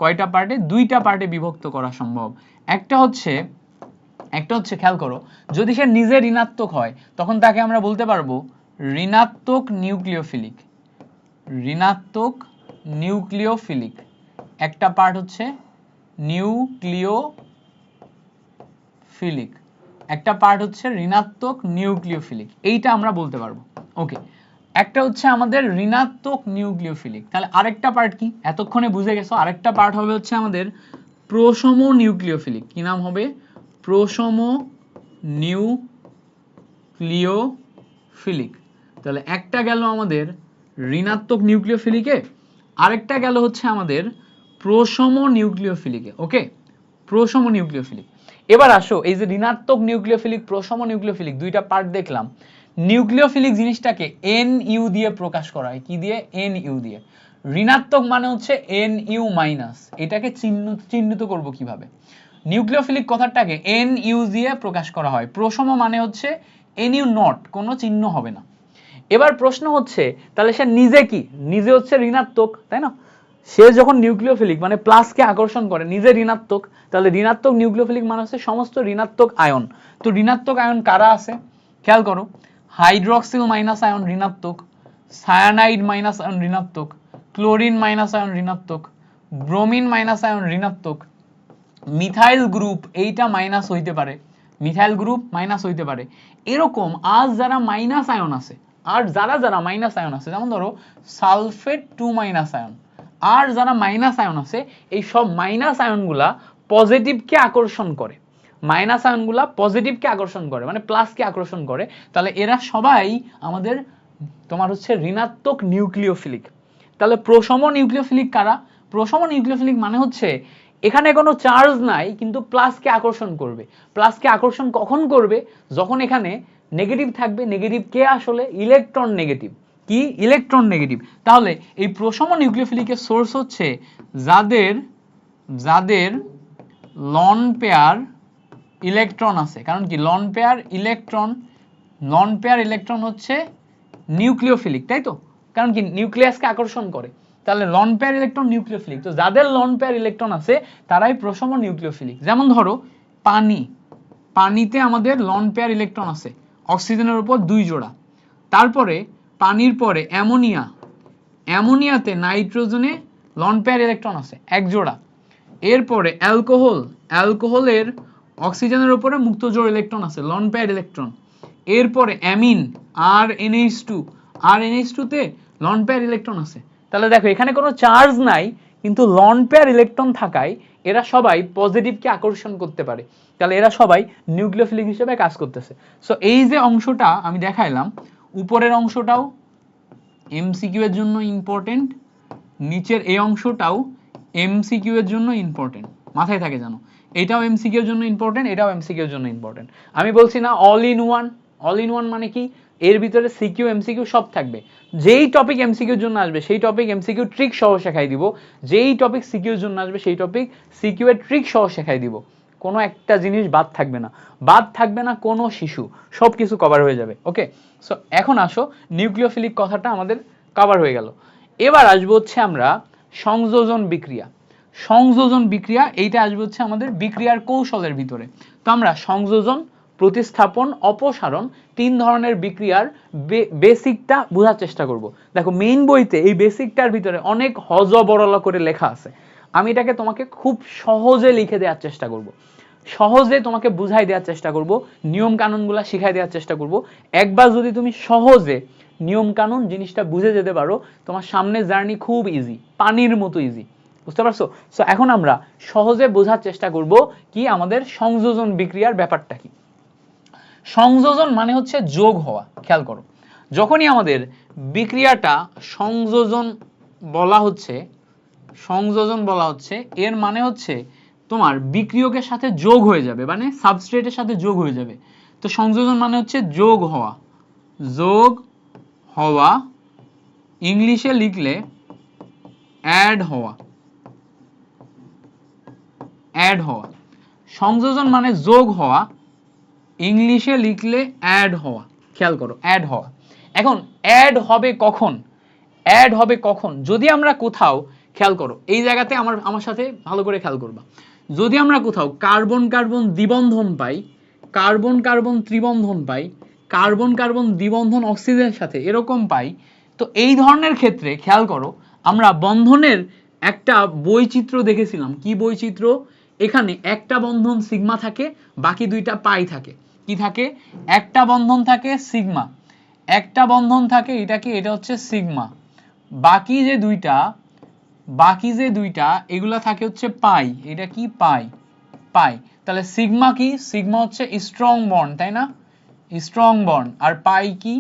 কয়টা পার্টে? 2টা পার্টে বিভক্ত করা সম্ভব। একটা হচ্ছে খেয়াল করো, যদি সে নিজে ঋণাত্মক হয় তখন তাকে আমরা বলতে পারবো ঋণাত্মক নিউক্লিওফিলিক। একটা পার্ট হচ্ছে নিউক্লিওফিলিক, একটা পার্ট হচ্ছে ঋণাত্মক নিউক্লিওফিলিক, এইটা আমরা বলতে পারবো। ওকে, একটা হচ্ছে আমাদের ঋণাত্মক নিউক্লিওফিলিক। তাহলে আরেকটা পার্ট কি? এতক্ষণে বুঝে গেছো, আরেকটা পার্ট হবে হচ্ছে আমাদের প্রোসোমো নিউক্লিওফিলিক। কি নাম হবে? প্রোসোমো নিউক্লিওফিলিক। তাহলে একটা গেল আমাদের ঋণাত্মক নিউক্লিওফিলিকে, আরেকটা গেল হচ্ছে আমাদের প্রোসোমো নিউক্লিওফিলিকে। ওকে, প্রোসোমো নিউক্লিওফিলিক। এবার আসো, এই যে ঋণাত্মক নিউক্লিওফিলিক, প্রোসোমো নিউক্লিওফিলিক 2টা পার্ট দেখলাম। নিউক্লিওফিলিক জিনিসটাকে NU দিয়ে প্রকাশ করা হয়। কি দিয়ে? NU দিয়ে। ঋণাত্মক মানে হচ্ছে NU মাইনাস, এটাকে চিহ্নিত করব কিভাবে? নিউক্লিওফিলিক কথাটাকে NU দিয়ে প্রকাশ করা হয়। প্রোসোমো মানে হচ্ছে NU নট, কোনো চিহ্ন হবে না। এবার প্রশ্ন হচ্ছে, তাহলে সে নিজে কি? নিজে হচ্ছে ঋণাত্মক, তাই না? সে যখন নিউক্লিওফিলিক মানে প্লাসকে আকর্ষণ করে, নিজে ঋণাত্মক, তাহলে ঋণাত্মক নিউক্লিওফিলিক মানে হচ্ছে সমস্ত ঋণাত্মক আয়ন। তো ঋণাত্মক আয়ন কারা আছে? খেয়াল করো, হাইড্রক্সিল মাইনাস আয়ন ঋণাত্মক, সায়ানাইড মাইনাস আয়ন ঋণাত্মক, ক্লোরিন মাইনাস আয়ন ঋণাত্মক, ব্রোমিন মাইনাস আয়ন ঋণাত্মক, মিথাইল গ্রুপ এইটা মাইনাস হইতে পারে, এরকম আর যারা মাইনাস আয়ন আছে, যেমন ধরো সালফেট 2 মাইনাস আয়ন, আর যারা মাইনাস আয়ন আছে, এই সব মাইনাস আয়নগুলা পজিটিভকে আকর্ষণ করে, মাইনাস আয়নগুলা পজিটিভকে আকর্ষণ করে, মানে প্লাসকে আকর্ষণ করে, তাহলে এরা সবাই আমাদের তোমার হচ্ছে ঋণাত্মক নিউক্লিওফিলিক। তাহলে প্রশম নিউক্লিওফিলিক কারা? প্রশম নিউক্লিওফিলিক মানে হচ্ছে এখানে কোনো চার্জ নাই কিন্তু প্লাসকে আকর্ষণ করবে। প্লাসকে আকর্ষণ কখন করবে? যখন এখানে নেগেটিভ থাকবে। নেগেটিভ কে আসলে? Electron negative. কি? Electron negative. তাহলে এই প্রশম নিউক্লিওফিলিকের সোর্স হচ্ছে যাদের যাদের লন পেয়ার ইলেকট্রন আছে। কারণ কি? লন পেয়ার ইলেকট্রন হচ্ছে নিউক্লিওফিলিক, তাই তো? কারণ কি? নিউক্লিয়াসকে আকর্ষণ করে। তাহলে লন পেয়ার ইলেকট্রন নিউক্লিওফিলিক। তো যাদের লন পেয়ার ইলেকট্রন আছে তারাই প্রশম নিউক্লিওফিলিক। যেমন ধরো পানিতে আমাদের লন পেয়ার ইলেকট্রন আছে অক্সিজেনের উপর 2 জোড়া। তারপরে পানির পরে অ্যামোনিয়াতে নাইট্রোজেনে লন পেয়ার ইলেকট্রন আছে 1 জোড়া। এরপরে অ্যালকোহলের অক্সিজেনের উপরে মুক্ত জোড় ইলেকট্রন আছে, লন পেয়ার ইলেকট্রন। এরপরে অ্যামিন RNH2 তে লন পেয়ার ইলেকট্রন আছে। তাহলে দেখো এখানে কোনো চার্জ নাই কিন্তু লন পেয়ার ইলেকট্রন থাকায় এরা সবাই পজিটিভকে আকর্ষণ করতে পারে। তাহলে এরা সবাই নিউক্লিওফিলিক হিসেবে কাজ করতেছে। সো এই যে অংশটা আমি দেখাইলাম, উপরের অংশটাও এমসিকিউ এর জন্য ইম্পর্টেন্ট, নিচের এই অংশটাও এমসিকিউ এর জন্য ইম্পর্টেন্ট। মাথায় থাকে জানো, এটাও এমসিকিউ এর জন্য ইম্পর্টেন্ট, এটাও এমসিকিউ এর জন্য ইম্পর্টেন্ট। আমি বলছি না অল ইন ওয়ান মানে কি? এর ভিতরে সিকিউ এমসিকিউ সব থাকবে। যেই টপিক এমসিকিউ এর জন্য আসবে সেই টপিক এমসিকিউ ট্রিক সহ শেখাই দিব, যেই টপিক সিকিউ এর জন্য আসবে সেই টপিক সিকিউ এর ট্রিক সহ শেখাই দিব। কোনো একটা জিনিস বাদ থাকবে না কোনো শিশু, সব কিছু কভার হয়ে যাবে। ওকে, সো এখন আসো নিউক্লিওফিলিক কথাটা আমাদের কভার হয়ে গেল। এবার আসবো হচ্ছে আমরা সংযোজন বিক্রিয়া। এইটা আসবে হচ্ছে আমাদের বিক্রিয়ার কৌশলের ভিতরে। তো আমরা সংযোজন, প্রতিস্থাপন, অপসারণ 3 ধরনের বিক্রিয়ার বেসিকটা বোঝার চেষ্টা করব। দেখো মেইন বইতে এই বেসিকটার ভিতরে অনেক হজবরল করে লেখা আছে। আমি এটাকে তোমাকে খুব সহজে লিখে দেওয়ার চেষ্টা করব, সহজে তোমাকে বুঝাই দেওয়ার চেষ্টা করব, নিয়ম কানুনগুলো শিখাই দেওয়ার চেষ্টা করব। একবার যদি তুমি সহজে নিয়ম কানুন জিনিসটা বুঝে যেতে পারো, তোমার সামনে জার্নি খুব ইজি, পানির মতো ইজি। বুঝতে পারছো? সো এখন আমরা সহজে বোঝার চেষ্টা করব কি আমাদের সংযোজন বিক্রিয়ার ব্যাপারটা কি। সংযোজন মানে হচ্ছে যোগ হওয়া। খেয়াল করো, যখনই আমাদের বিক্রিয়াটা সংযোজন বলা হচ্ছে, এর মানে হচ্ছে তোমার বিক্রিয়কের সাথে যোগ হয়ে যাবে, মানে সাবস্ট্রেটের সাথে যোগ হয়ে যাবে। তো সংযোজন মানে হচ্ছে যোগ হওয়া, ইংলিশে লিখলে অ্যাড হওয়া। সংযোজন মানে যোগ হওয়া, ইংলিশে লিখলে অ্যাড হওয়া। খেয়াল করো, অ্যাড হওয়া। এখন অ্যাড হবে কখন? যদি আমরা কোথাও, খেয়াল করো এই জায়গাতে আমার সাথে ভালো করে খেয়াল করবা, যদি আমরা কোথাও কার্বন কার্বন দ্বিবন্ধন পাই, কার্বন কার্বন ত্রিবন্ধন পাই, কার্বন কার্বন দ্বিবন্ধন অক্সিজেনের সাথে এরকম পাই, তো এই ধরনের ক্ষেত্রে খেয়াল করো আমরা বন্ধনের একটা বৈচিত্র্য দেখেছিলাম। কি বৈচিত্র্য? এখানে একটা বন্ধন সিগমা থাকে, বাকি দুইটা পাই থাকে। কি থাকে? একটা বন্ধন থাকে সিগমা, একটা বন্ধন থাকে এটা হচ্ছে সিগমা, বাকি যে দুইটা এগুলা থাকে হচ্ছে পাই। এটা কি? পাই। তাহলে সিগমা কি? সিগমা হচ্ছে স্ট্রং বন্ড, তাই না? Strong bond. আর পাই কি?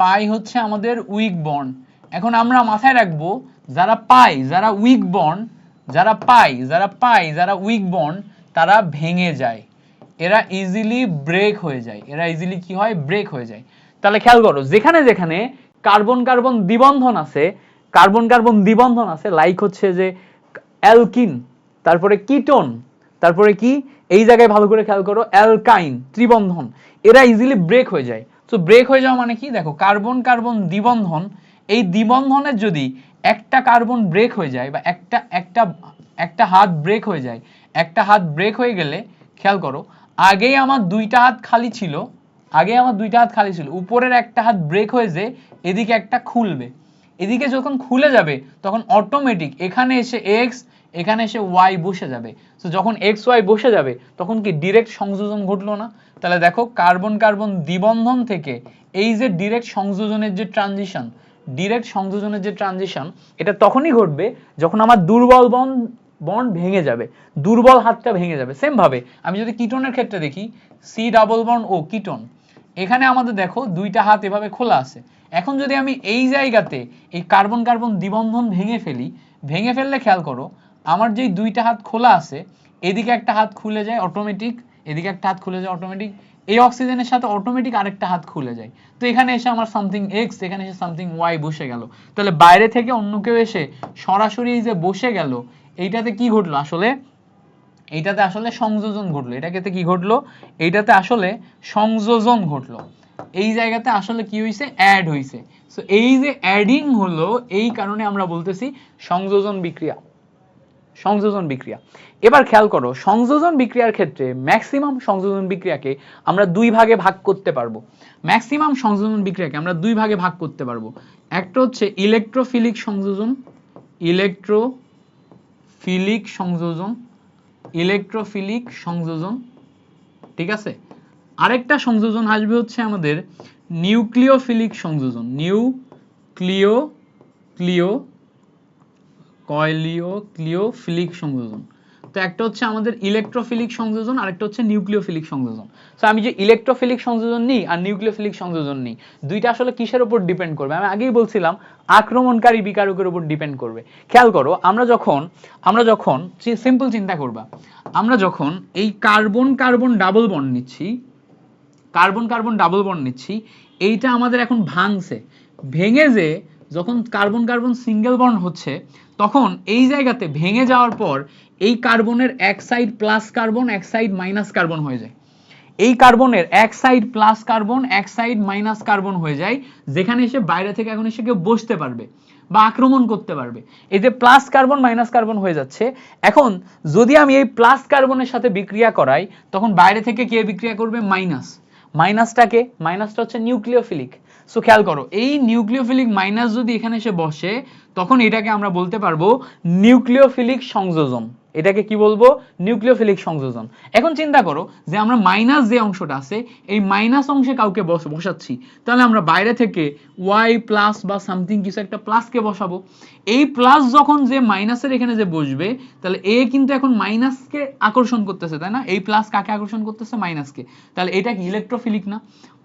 পাই হচ্ছে আমাদের উইক বন্ড। এখন আমরা মাথায় রাখবো যারা উইক বন্ড তারা ভেঙে যায়, এরা ইজিলি ব্রেক হয়ে যায়। কি হয়? ব্রেক হয়ে যায়। তাহলে খেয়াল করো যেখানে যেখানে কার্বন কার্বন দ্বিবন্ধন আছে লাইক হচ্ছে যে অ্যালকিন, তারপরে কিটোন, তারপরে কি এই জায়গায় ভালো করে খেয়াল করো অ্যালকাইন ত্রিবন্ধন, এরা ইজিলি ব্রেক হয়ে যায়। তো ব্রেক হয়ে যাওয়া মানে কি? দেখো কার্বন কার্বন দ্বিবন্ধন, এই দ্বিবন্ধনের যদি একটা কার্বন ব্রেক হয়ে যায় বা একটা হাত ব্রেক হয়ে যায়, একটা হাত ব্রেক হয়ে গেলে খেয়াল করো আগেই আমার দুইটা হাত খালি ছিল, উপরের একটা হাত ব্রেক হয়ে যে এদিকে একটা খুলবে, এদিকে যখন খুলে যাবে তখন অটোমেটিক এখানে এসে এক্স, এখানে এসে ওয়াই বসে যাবে। তো যখন এক্স ওয়াই বসে যাবে তখন কি ডিরেক্ট সংযোজন ঘটলো না? তাহলে দেখো কার্বন কার্বন দ্বিবন্ধন থেকে এই যে ডিরেক্ট সংযোজনের যে ট্রানজিশন, এটা তখনই ঘটবে যখন আমার দুর্বল বন্ড ভেঙে যাবে, দুর্বল হাতটা ভেঙে যাবে। সেম ভাবে আমি যদি কিটোনের ক্ষেত্রে দেখি, সি ডাবল বন্ড ও কিটোন, এখানে আমাদের দেখো দুইটা হাত এভাবে খোলা আছে। এখন যদি আমি এই জায়গাতে এই কার্বন কার্বন দ্বিবন্ধন ভেঙে ফেলি, ভেঙে ফেললে খেয়াল করো আমার যেই দুইটা হাত খোলা আছে, এদিকে একটা হাত খুলে যায় অটোমেটিক, এদিকে একটা হাত খুলে যায় অটোমেটিক, এই অক্সিজেনের সাথে অটোমেটিক আরেকটা হাত খুলে যায়। তো এখানে এসে আমার সামথিং এক্স, এখানে এসে সামথিং ওয়াই বসে গেল। তাহলে বাইরে থেকে অন্য কেউ এসে সরাসরি এই যে বসে গেল, এইটাতে কি ঘটলো আসলে, এইটাতে আসলে সংযোজন ঘটলো। এটাতে কি ঘটলো, এইটাতে আসলে সংযোজন ঘটলো। এই জায়গাতে আসলে কি হইছে, অ্যাড হইছে। সো এই যে অ্যাডিং হলো, এই কারণে আমরা বলতেছি সংযোজন বিক্রিয়া, সংযোজন বিক্রিয়া। এবার খেয়াল করো সংযোজন বিক্রিয়ার ক্ষেত্রে ম্যাক্সিমাম সংযোজন বিক্রিয়াকে আমরা দুই ভাগে ভাগ করতে পারবো। ম্যাক্সিমাম সংযোজন বিক্রিয়াকে আমরা দুই ভাগে ভাগ করতে পারবো। একটা হচ্ছে ইলেকট্রোফিলিক সংযোজন, ইলেকট্রোফিলিক সংযোজন, ইলেকট্রোফিলিক সংযোজন, ঠিক আছে। আরেকটা সংযোজন আসবে হচ্ছে আমাদের নিউক্লিওফিলিক সংযোজন, নিউক্লিওফিলিক সংযোজন। তো একটা হচ্ছে আমাদের ইলেকট্রোফিলিক সংযোজন, আরেকটা হচ্ছে নিউক্লিওফিলিক সংযোজন। সো আমি যে ইলেকট্রোফিলিক সংযোজন নিই আর নিউক্লিওফিলিক সংযোজন নিই, দুইটা আসলে কিসের উপর ডিপেন্ড করবে, আমি আগেই বলছিলাম আক্রমণকারী বিকারকের উপর ডিপেন্ড করবে। খেয়াল করো আমরা যখন সিম্পল চিন্তা করবা, আমরা যখন এই কার্বন কার্বন ডাবল বন্ড নিচ্ছি, কার্বন কার্বন ডাবল বন্ড নিচ্ছি, এইটা আমাদের এখন ভাঙছে, ভেঙে যে যখন কার্বন কার্বন সিঙ্গেল বন্ড হচ্ছে, তখন এই জায়গাতে ভেঙে যাওয়ার পর এই কার্বনের এক সাইড প্লাস কার্বন, এক সাইড মাইনাস কার্বন হয়ে যায়। এই কার্বনের এক সাইড প্লাস কার্বন, এক সাইড মাইনাস কার্বন হয়ে যায়, যেখানে এসে বাইরে থেকে এখন এসে কেউ বসতে পারবে বা আক্রমণ করতে পারবে। এই যে প্লাস কার্বন মাইনাস কার্বন হয়ে যাচ্ছে, এখন যদি আমি এই প্লাস কার্বনের সাথে বিক্রিয়া করাই, তখন বাইরে থেকে কে বিক্রিয়া করবে, মাইনাস। মাইনাসটাকে, মাইনাসটা হচ্ছে নিউক্লিওফিলিক। সো খেয়াল করো এই নিউক্লিওফিলিক মাইনাস যদি এখানে এসে বসে, তখন এটাকে আমরা বলতে পারবো নিউক্লিওফিলিক সংযোজন। এটাকে কি বলবো, নিউক্লিওফিলিক সংযোজন। এখন চিন্তা করো যে আমরা মাইনাস যে অংশটা আছে, এই মাইনাস অংশে কাউকে বসাচ্ছি, তাহলে আমরা বাইরে থেকে ওয়াই প্লাস বা সামথিং কিছু একটা প্লাসকে বসাবো। এই প্লাস যখন যে মাইনাসের এখানে যে বসবে, তাহলে এ কিন্তু এখন মাইনাসকে আকর্ষণ করতেছে, তাই না? এই প্লাস কাকে আকর্ষণ করতেছে, মাইনাসকে। তাহলে এটা কি ইলেকট্রোফিলিক না?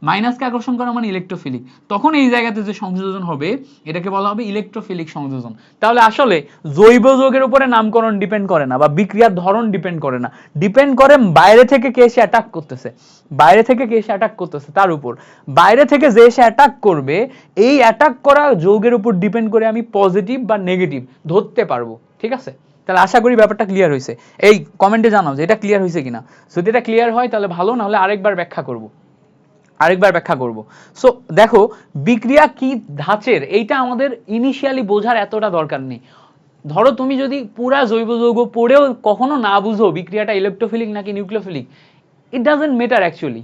মাইনাসকে আকর্ষণ করা মানে ইলেকট্রোফিলিক। তখন এই জায়গাতে যে সংযোজন হবে, এটাকে বলা হবে ইলেকট্রোফিলিক সংযোজন। তাহলে আসলে জৈব যৌগের উপরে নামকরণ ডিপেন্ড করে না, বা বিক্রিয়ার ধরন ডিপেন্ড করে না, ডিপেন্ড করে বাইরে থেকে কে এসে অ্যাটাক করতেছে, বাইরে থেকে কে এসে অ্যাটাক করতেছে তার উপর। বাইরে থেকে যে এসে অ্যাটাক করবে, এই অ্যাটাক করা যৌগের উপর ডিপেন্ড করে আমি পজিটিভ বা নেগেটিভ ধরতে পারবো। ঠিক আছে, তাহলে আশা করি ব্যাপারটা ক্লিয়ার হয়েছে। এই কমেন্টে জানাও যে এটা ক্লিয়ার হয়েছে কিনা। যদি এটা ক্লিয়ার হয় তাহলে ভালো, না হলে আরেকবার ব্যাখ্যা করব। সো দেখো বিক্রিয়া কি ধাঁচের, এইটা আমাদের ইনিশিয়ালি বোঝার এতটা দরকার নেই। ধরো তুমি যদি পুরা জৈব যৌগ পড়েও কখনো না বুঝো বিক্রিয়াটা ইলেকট্রোফিলিক নাকি nucleophilic, it doesn't matter actually.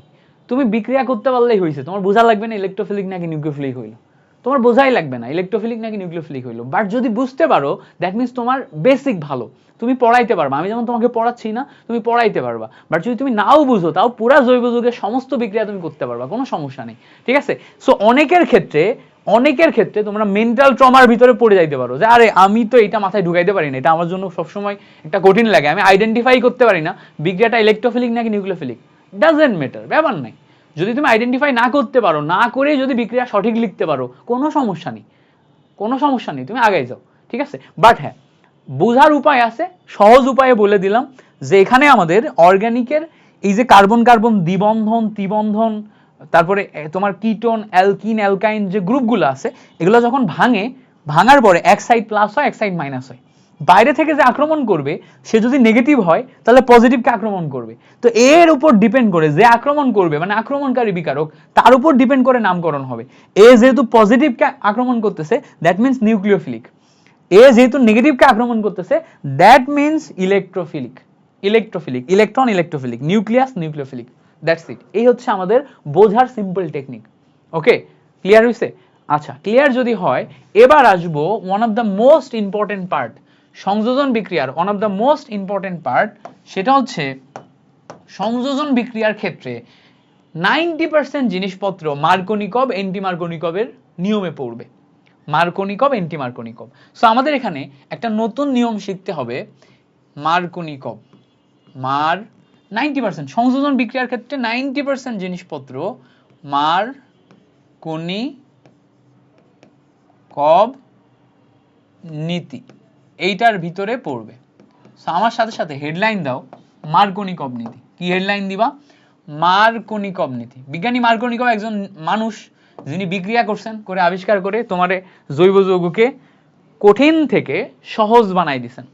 তুমি বিক্রিয়া করতে পারলেই হয়েছে, তোমার বোঝা লাগবে না ইলেকট্রোফিলিক নাকি নিউক্লিওফিলিক হইলো, তোমার বোঝাই লাগবে না ইলেকট্রোফিলিক নাকি নিউক্লিওফিলিক হইলো। বাট যদি বুঝতে পারো, দ্যাট মিনস তোমার বেসিক ভালো, তুমি পড়াইতে পারবা। আমি যেমন তোমাকে পড়াচ্ছি না, তুমি পড়াইতে পারবা। বাট যদি তুমি নাও বুঝো, তাও পুরা জৈব যৌগের সমস্ত বিক্রিয়া তুমি করতে পারবা, কোনো সমস্যা নেই। ঠিক আছে, সো অনেকের ক্ষেত্রে তোমরা মেন্টাল ট্রমার ভিতরে পড়ে যাইতে পারো, যে আরে আমি তো এটা মাথায় ঢুকাইতে পারি না, এটা আমার জন্য সবসময় একটা কঠিন লাগে, আমি আইডেন্টিফাই করতে পারি না বিক্রিয়াটা ইলেকট্রোফিলিক নাকি নিউক্লিওফিলিক। ডাজন্ট ম্যাটার, ব্যাপার নাই। যদি তুমি আইডেন্টিফাই না করতে পারো, না করে যদি বিক্রিয়া সঠিক লিখতে পারো, কোনো সমস্যা নেই, তুমি আগাই যাও। ঠিক আছে, বাট হ্যাঁ বোঝার উপায় আছে, সহজ উপায়ে বলে দিলাম যে এখানে আমাদের অর্গানিকের এই যে কার্বন কার্বন দ্বিবন্ধন, ত্রিবন্ধন, তারপরে তোমার কিটোন, অ্যালকিন, অ্যালকাইন যে গ্রুপগুলো আছে, এগুলো যখন ভাঙার পরে এক সাইড প্লাস হয়, এক সাইড মাইনাস হয়। বাইরে থেকে যে আক্রমণ করবে, সে যদি নেগেটিভ হয় তাহলে পজিটিভকে আক্রমণ করবে। তো এর উপর ডিপেন্ড করে যে আক্রমণ করবে, মানে আক্রমণকারী বিকারক, তার উপর ডিপেন্ড করে নামকরণ হবে। এ যেহেতু পজিটিভকে আক্রমণ করতেছে, দ্যাট মিনস নিউক্লিওফিলিক। এ যেহেতু নেগেটিভকে আক্রমণ করতেছে, that means electrophilic. Electron electrophilic, nucleus nucleophilic. That's it. এই হচ্ছে আমাদের বোঝার সিম্পল টেকনিক। ওকে, ক্লিয়ার হয়েছে? আচ্ছা, ক্লিয়ার যদি হয়, এবার আসবো one of the most important part, সংযোজন বিক্রিয়ার one of the most important part, সেটা হচ্ছে সংযোজন বিক্রিয়ার ক্ষেত্রে 90% জিনিসপত্র মার্কোনিকভ এন্টিমার্কোনিকভের নিয়মে পড়বে। মার্কোনিকভ এন্টিমার্কোনিকভ। সো আমাদের এখানে একটা নতুন নিয়ম শিখতে হবে, মার্কনিকব। 90% সংযোজন বিক্রিয়ার ক্ষেত্রে 90% জিনিসপত্র মার্কনিকব নীতি এইটার ভিতরে পড়বে। আমার সাথে সাথে হেডলাইন দাও মার্কনিকব নীতি। কি হেডলাইন দিবা? মার্কনিকব নীতি। বিজ্ঞানী মার্কনিকব একজন মানুষ যিনি বিক্রিয়া করছেন, করে আবিষ্কার করে তোমারে জৈব যৌগকে কঠিন থেকে সহজ বানাই দিয়েছেন।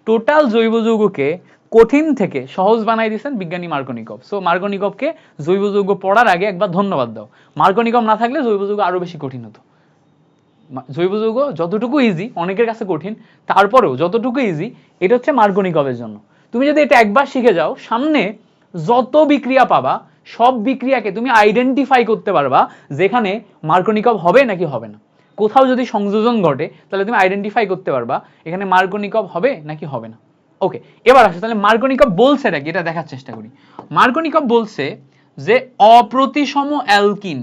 টোটাল জৈব যৌগকে কঠিন থেকে সহজ বানাই দিয়েছেন বিজ্ঞানী মার্কনিকব। সো মার্কনিকবকে জৈব যৌগ পড়ার আগে একবার ধন্যবাদ দাও। মার্কনিকব না থাকলে জৈব যৌগ আরো বেশি কঠিন হতো। জৈব যৌগ যতটুকু ইজি, অনেকের কাছে কঠিন, তারপরেও যতটুকু ইজি এটা হচ্ছে মার্কনিকবের জন্য। তুমি যদি এটা একবার শিখে যাও, সামনে যত বিক্রিয়া পাবা সব বিক্রিয়াকে তুমি আইডেন্টিফাই করতে পারবা যেখানে মার্কনিকব হবে নাকি হবে না। কোথাও যদি সংযোজন ঘটে তাহলে তুমি আইডেন্টিফাই করতে পারবা এখানে মার্কনিকব হবে নাকি হবে না। ওকে, এবার আসো তাহলে মার্কনিকব বলছে নাকি এটা দেখার চেষ্টা করি। মার্কনিকব বলছে যে অপ্রতিসম অ্যালকিন,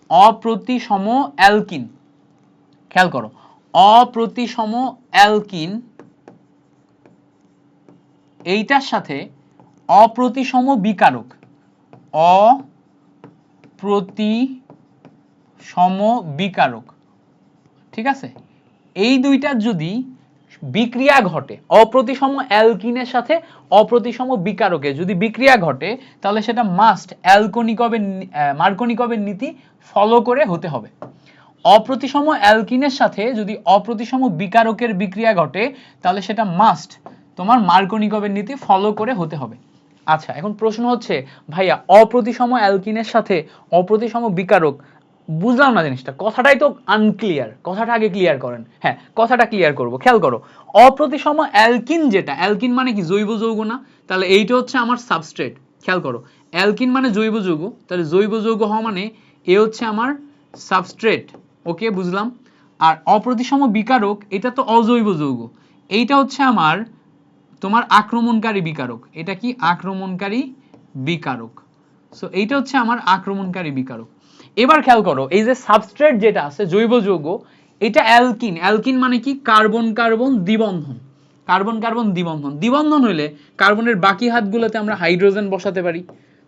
অপ্রতিসম অ্যালকিন, খেয়াল করো, অপ্রতিসম অ্যালকিন এইটার সাথে অপ্রতিসম বিকারক, অপ্রতিসম বিকারক, ঠিক আছে, এই দুইটার যদি বিক্রিয়া ঘটে, অপ্রতিসম অ্যালকিনের সাথে অপ্রতিসম বিকারকে যদি বিক্রিয়া ঘটে তাহলে সেটা মাস্ট মার্কনিকবের নীতি ফলো করে হতে হবে। অপ্রতিসম অ্যালকিনের সাথে যদি অপ্রতিসম বিকারকের বিক্রিয়া ঘটে তাহলে সেটা মাস্ট তোমার মার্কনিকবের নীতি ফলো করে হতে হবে। আচ্ছা, এখন প্রশ্ন হচ্ছে ভাইয়া অপ্রতিসম অ্যালকিনের সাথে অপ্রতিসম বিকারক, বুঝলাম না জিনিসটা, কথাটাই তো আনক্লিয়ার, কথাটা আগে ক্লিয়ার করেন। হ্যাঁ, কথাটা ক্লিয়ার করব। খেয়াল করো, অপ্রতিসম অ্যালকিন যেটা, অ্যালকিন মানে কি জৈব যৌগ না, তাহলে এইটা হচ্ছে আমার সাবস্ট্রেট। খেয়াল করো, অ্যালকিন মানে জৈব যৌগ, তাহলে জৈব যৌগ হওয়া মানে এ হচ্ছে আমার সাবস্ট্রেট। ওকে, বুঝলাম। আর অপ্রতিসম বিকারক এটা তো অজৈব যৌগ, এইটা হচ্ছে আমার তোমার আক্রমণকারী বিকারক। এটা কি? আক্রমণকারী বিকারক। সো এইটা হচ্ছে আমার আক্রমণকারী বিকারক। এবার খেয়াল করো, এই যে সাবস্ট্রেট যেটা আছে জৈব যৌগ, এটা অ্যালকিন। অ্যালকিন মানে কি? কার্বন কার্বন দ্বিবন্ধন, কার্বন কার্বন দ্বিবন্ধন। দ্বিবন্ধন হইলে কার্বনের বাকি হাতগুলোতে আমরা হাইড্রোজেন বসাতে পারি।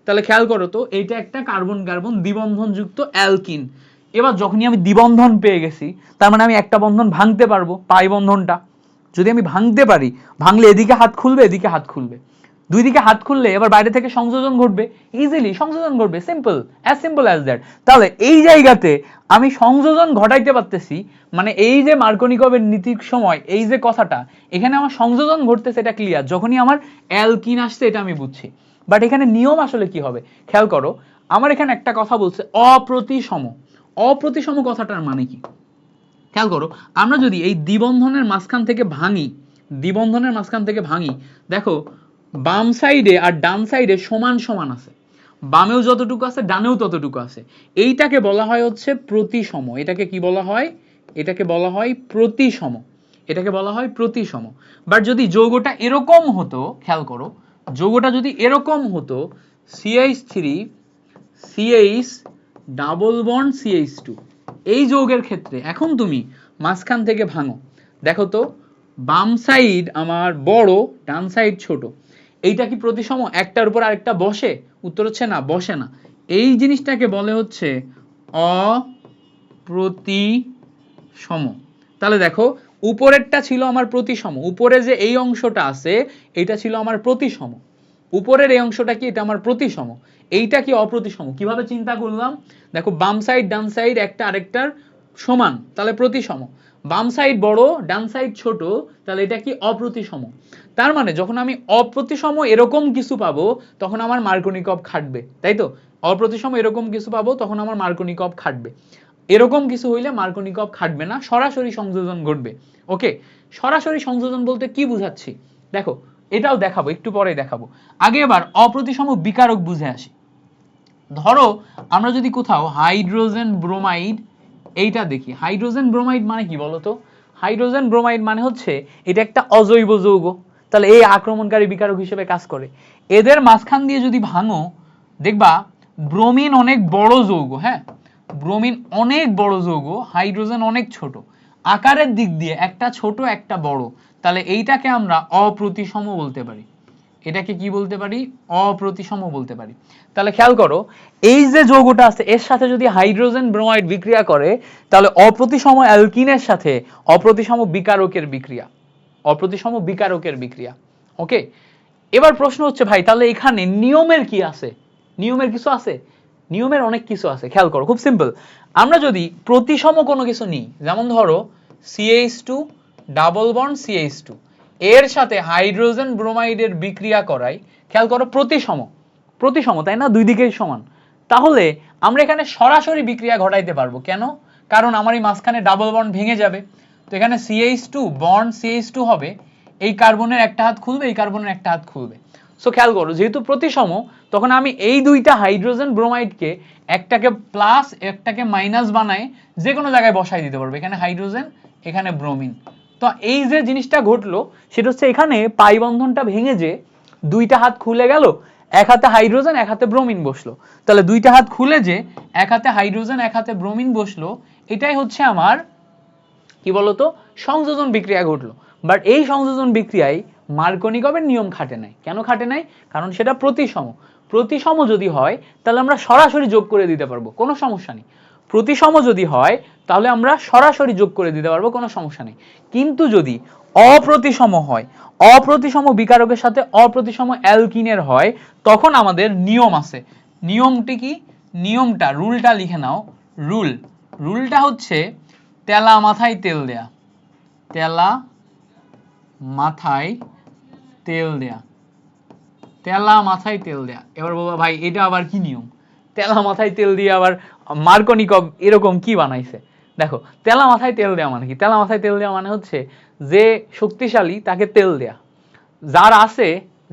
তাহলে খেয়াল করো তো, এইটা একটা কার্বন কার্বন দ্বিবন্ধন যুক্ত অ্যালকিন। এবার যখনই আমি দ্বিবন্ধন পেয়ে গেছি, তার মানে আমি একটা বন্ধন ভাঙতে পারবো, পাই বন্ধনটা। যদি আমি ভাঙতে পারি, ভাঙলে এদিকে হাত খুলবে, এদিকে হাত খুলবে, দুই দিকে হাত খুললে এবার বাইরে থেকে সংযোজন ঘটবে, ইজিলি সংযোজন ঘটবে, সিম্পল অ্যাজ দ্যাট। তাহলে এই জায়গাতে আমি সংযোজন ঘটাইতে পারতেছি, মানে এই যে মার্কনিকবের নীতির সময় এই যে কথাটা, এখানে আমার সংযোজন ঘটতেছে, এটা ক্লিয়ার। যখনই আমার অ্যালকিন আসছে এটা আমি বুঝছি, বাট এখানে নিয়ম আসলে কি হবে খেয়াল করো। আমার এখানে একটা কথা বলছে অপ্রতিসম। অপ্রতিসম কথাটার মানে কি খেয়াল করো, আমরা যদি এই দ্বিবন্ধনের মাঝখান থেকে ভাঙি, দ্বিবন্ধনের মাঝখান থেকে ভাঙি, দেখো বাম সাইডে আর ডান সাইডে সমান সমান আছে, বামেও যতটুকু আছে ডানেও ততটুকু আছে, এইটাকে বলা হয় হচ্ছে প্রতিসম। এটাকে কি বলা হয়? এটাকে বলা হয় প্রতিসম, এটাকে বলা হয় প্রতিসম। বাট যদি যৌগটা এরকম হতো, খেয়াল করো, যৌগটা যদি এরকম হতো CH3 CH double bond CH2, এই যৌগের ক্ষেত্রে এখন তুমি মাঝখান থেকে ভাঙো, দেখো তো বাম সাইড আমার বড়, ডান সাইড ছোট, এইটা কি প্রতিসম? একটার উপর আরেকটা বসে? উত্তর হচ্ছে না, বসে না। এই জিনিসটাকে বলে হচ্ছে অপ্রতিসম। তাহলে দেখো, উপরেরটা ছিল আমার প্রতিসম, উপরে যে এই অংশটা আছে এটা ছিল আমার প্রতিসম, উপরের এই অংশটা কি? এটা আমার প্রতিসম। এইটা কি? অপ্রতিসম। কিভাবে চিন্তা করলাম দেখো, বাম সাইড ডান সাইড একটা আরেকটার সমান, তাহলে প্রতিসম। বাম সাইড বড়, ডান সাইড ছোট, তাহলে এটা কি? অপ্রতিসম। তার মানে যখন আমি অপ্রতিসম এরকম কিছু পাবো তখন আমার মার্কনিকব খাটবে, তাই তো? অপ্রতিসম এরকম কিছু পাবো তখন আমার মার্কনিকব খাটবে, এরকম কিছু হইলে মার্কনিকব খাটবে না, সরাসরি সংযোজন ঘটবে। ওকে, সরাসরি সংযোজন বলতে কি বুঝাচ্ছি দেখো, এটাও দেখাবো, একটু পরে দেখাবো। আগে এবার অপ্রতিসম বিকারক বুঝে আসি। ধরো আমরা যদি কোথাও হাইড্রোজেন ব্রোমাইড এইটা দেখি, হাইড্রোজেন ব্রোমাইড মানে কি বলতো? হাইড্রোজেন ব্রোমাইড মানে হচ্ছে এটা একটা অজৈব যৌগ, তাহলে এই আক্রমণকারী বিকারক হিসেবে কাজ করে। এদের মাঝখান দিয়ে যদি ভাঙো দেখবা ব্রোমিন অনেক বড় যৌগ, হ্যাঁ ব্রোমিন অনেক বড় যৌগ, হাইড্রোজেন অনেক ছোট। আকারের দিক দিয়ে একটা ছোট একটা বড়, তাহলে এইটাকে আমরা অপ্রতিসম বলতে পারি। এটাকে কি বলতে পারি? অপ্রতিসম বলতে পারি। তাহলে খেয়াল করো, এই যে যৌগটা আছে এর সাথে যদি হাইড্রোজেন ব্রোমাইড বিক্রিয়া করে, তাহলে অপ্রতিসম অ্যালকিনের সাথে অপ্রতিসম বিকারকের বিক্রিয়া, অপ্রতিসম বিকারকের বিক্রিয়া। ওকে, এবার প্রশ্ন হচ্ছে ভাই তাহলে এখানে নিয়মের কি আছে? নিয়মের কিছু আছে? নিয়মের অনেক কিছু আছে, খেয়াল করো, খুব সিম্পল। আমরা যদি প্রতিসম কোনো কিছু নিই, যেমন ধরো CH2 ডাবল বন্ড CH2 এর সাথে হাইড্রোজেন ব্রোমাইডের বিক্রিয়া করাই, খেয়াল করো প্রতিসম, প্রতিসম তাই না, দুই দিকেই সমান, তাহলে আমরা এখানে সরাসরি বিক্রিয়া ঘটাইতে পারবো। কেন? কারণ আমার এই মাঝখানে ডাবল বন্ড ভেঙে যাবে, তো এখানে CH2 বন্ড CH2 হবে, এই কার্বনের একটা হাত খুলবে, এই কার্বনের একটা হাত খুলবে। সো খেয়াল করো, যেহেতু প্রতিসম, তখন আমি এই দুইটা হাইড্রোজেন ব্রোমাইডকে একটাকে প্লাস একটাকে মাইনাস বানায় যে কোনো জায়গায় বসাই দিতে পারবো, এখানে হাইড্রোজেন এখানে ব্রোমিন। তো এই যে জিনিসটা ঘটলো সেটা হচ্ছে এখানে পাই বন্ধনটা ভেঙে যে দুইটা হাত খুলে গেল, এক হাতে হাইড্রোজেন এক হাতে ব্রোমিন বসলো, তাহলে দুইটা হাত খুলে যে এক হাতে হাইড্রোজেন এক হাতে ব্রোমিন বসলো, এটাই হচ্ছে আমার কি বলতো সংযোজন বিক্রিয়া ঘটলো। বাট এই সংযোজন বিক্রিয়ায় মার্কনিকভের নিয়ম খাটে নাই। কেন খাটে নাই? কারণ সেটা প্রতিসম। প্রতিসম যদি হয় তাহলে আমরা সরাসরি যোগ করে দিতে পারবো, কোনো সমস্যা নেই। প্রতিসম যদি হয় তাহলে আমরা সরাসরি যোগ করে দিতে পারবো, কোনো সমস্যা নেই। কিন্তু যদি অপ্রতিসম হয়, অপ্রতিসম বিকারকের সাথে অপ্রতিসম অ্যালকিনের হয়, তখন আমাদের নিয়ম আছে। নিয়মটি কি? নিয়মটা, রুলটা লিখে নাও। রুলটা হচ্ছে তেলা মাথায় তেল দেয়া, তেলা মাথায় তেল দেয়া, তেলা মাথায় তেল দেয়া। এবার বাবা ভাই এটা আবার কি নিয়ম? তেলা মাথায় তেল দিয়ে আবার মার্কনিকভ এরকম কি বানাইছে? দেখো, তেলা মাথায় তেল দেয়া মানে কি? তেলা মাথায় তেল দেয়া মানে হচ্ছে যে শক্তিশালী তাকে তেল দেয়া, যার আছে,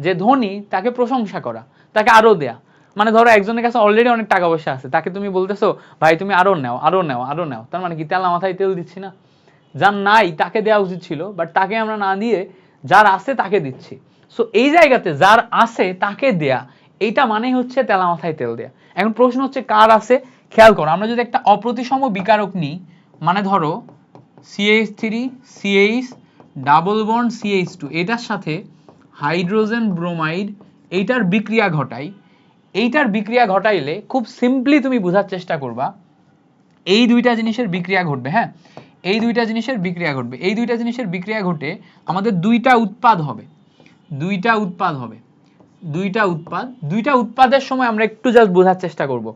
যে ধনী তাকে প্রশংসা করা, তাকে আরো দেয়া। মানে ধরো একজনের কাছে অলরেডি অনেক টাকা পয়সা আছে, তাকে তুমি বলতেছো ভাই তুমি আরো নাও, আরো নাও, আরো নাও, তার মানে কি? তেলা মাথায় তেল দিচ্ছি না? যার নাই তাকে দেওয়া উচিত ছিল, বাট তাকে আমরা না দিয়ে যার আছে তাকে দিচ্ছি। সো এই জায়গাতে যার আছে তাকে দেয়া, এইটা মানে হচ্ছে তেলা মাথায় তেল দেয়া। এখন প্রশ্ন হচ্ছে কার আছে? খেয়াল করো, আমরা যদি একটা অপ্রতিসম বিকারক নিই, মানে ধরো CH3 CH double bond CH2 এটার সাথে হাইড্রোজেন ব্রোমাইড এইটার বিক্রিয়া ঘটাই, এইটার বিক্রিয়া ঘটাইলে খুব সিম্পলি তুমি বোঝার চেষ্টা করবা, এই দুইটা জিনিসের বিক্রিয়া ঘটবে। হ্যাঁ, এই দুইটা জিনিসের বিক্রিয়া ঘটবে, এই দুইটা জিনিসের বিক্রিয়া ঘটে আমাদের দুইটা উৎপাদ হবে, দুইটা উৎপাদ হবে, দুইটা উৎপাদের সময় আমরা একটু জাস্ট বোঝার চেষ্টা করব।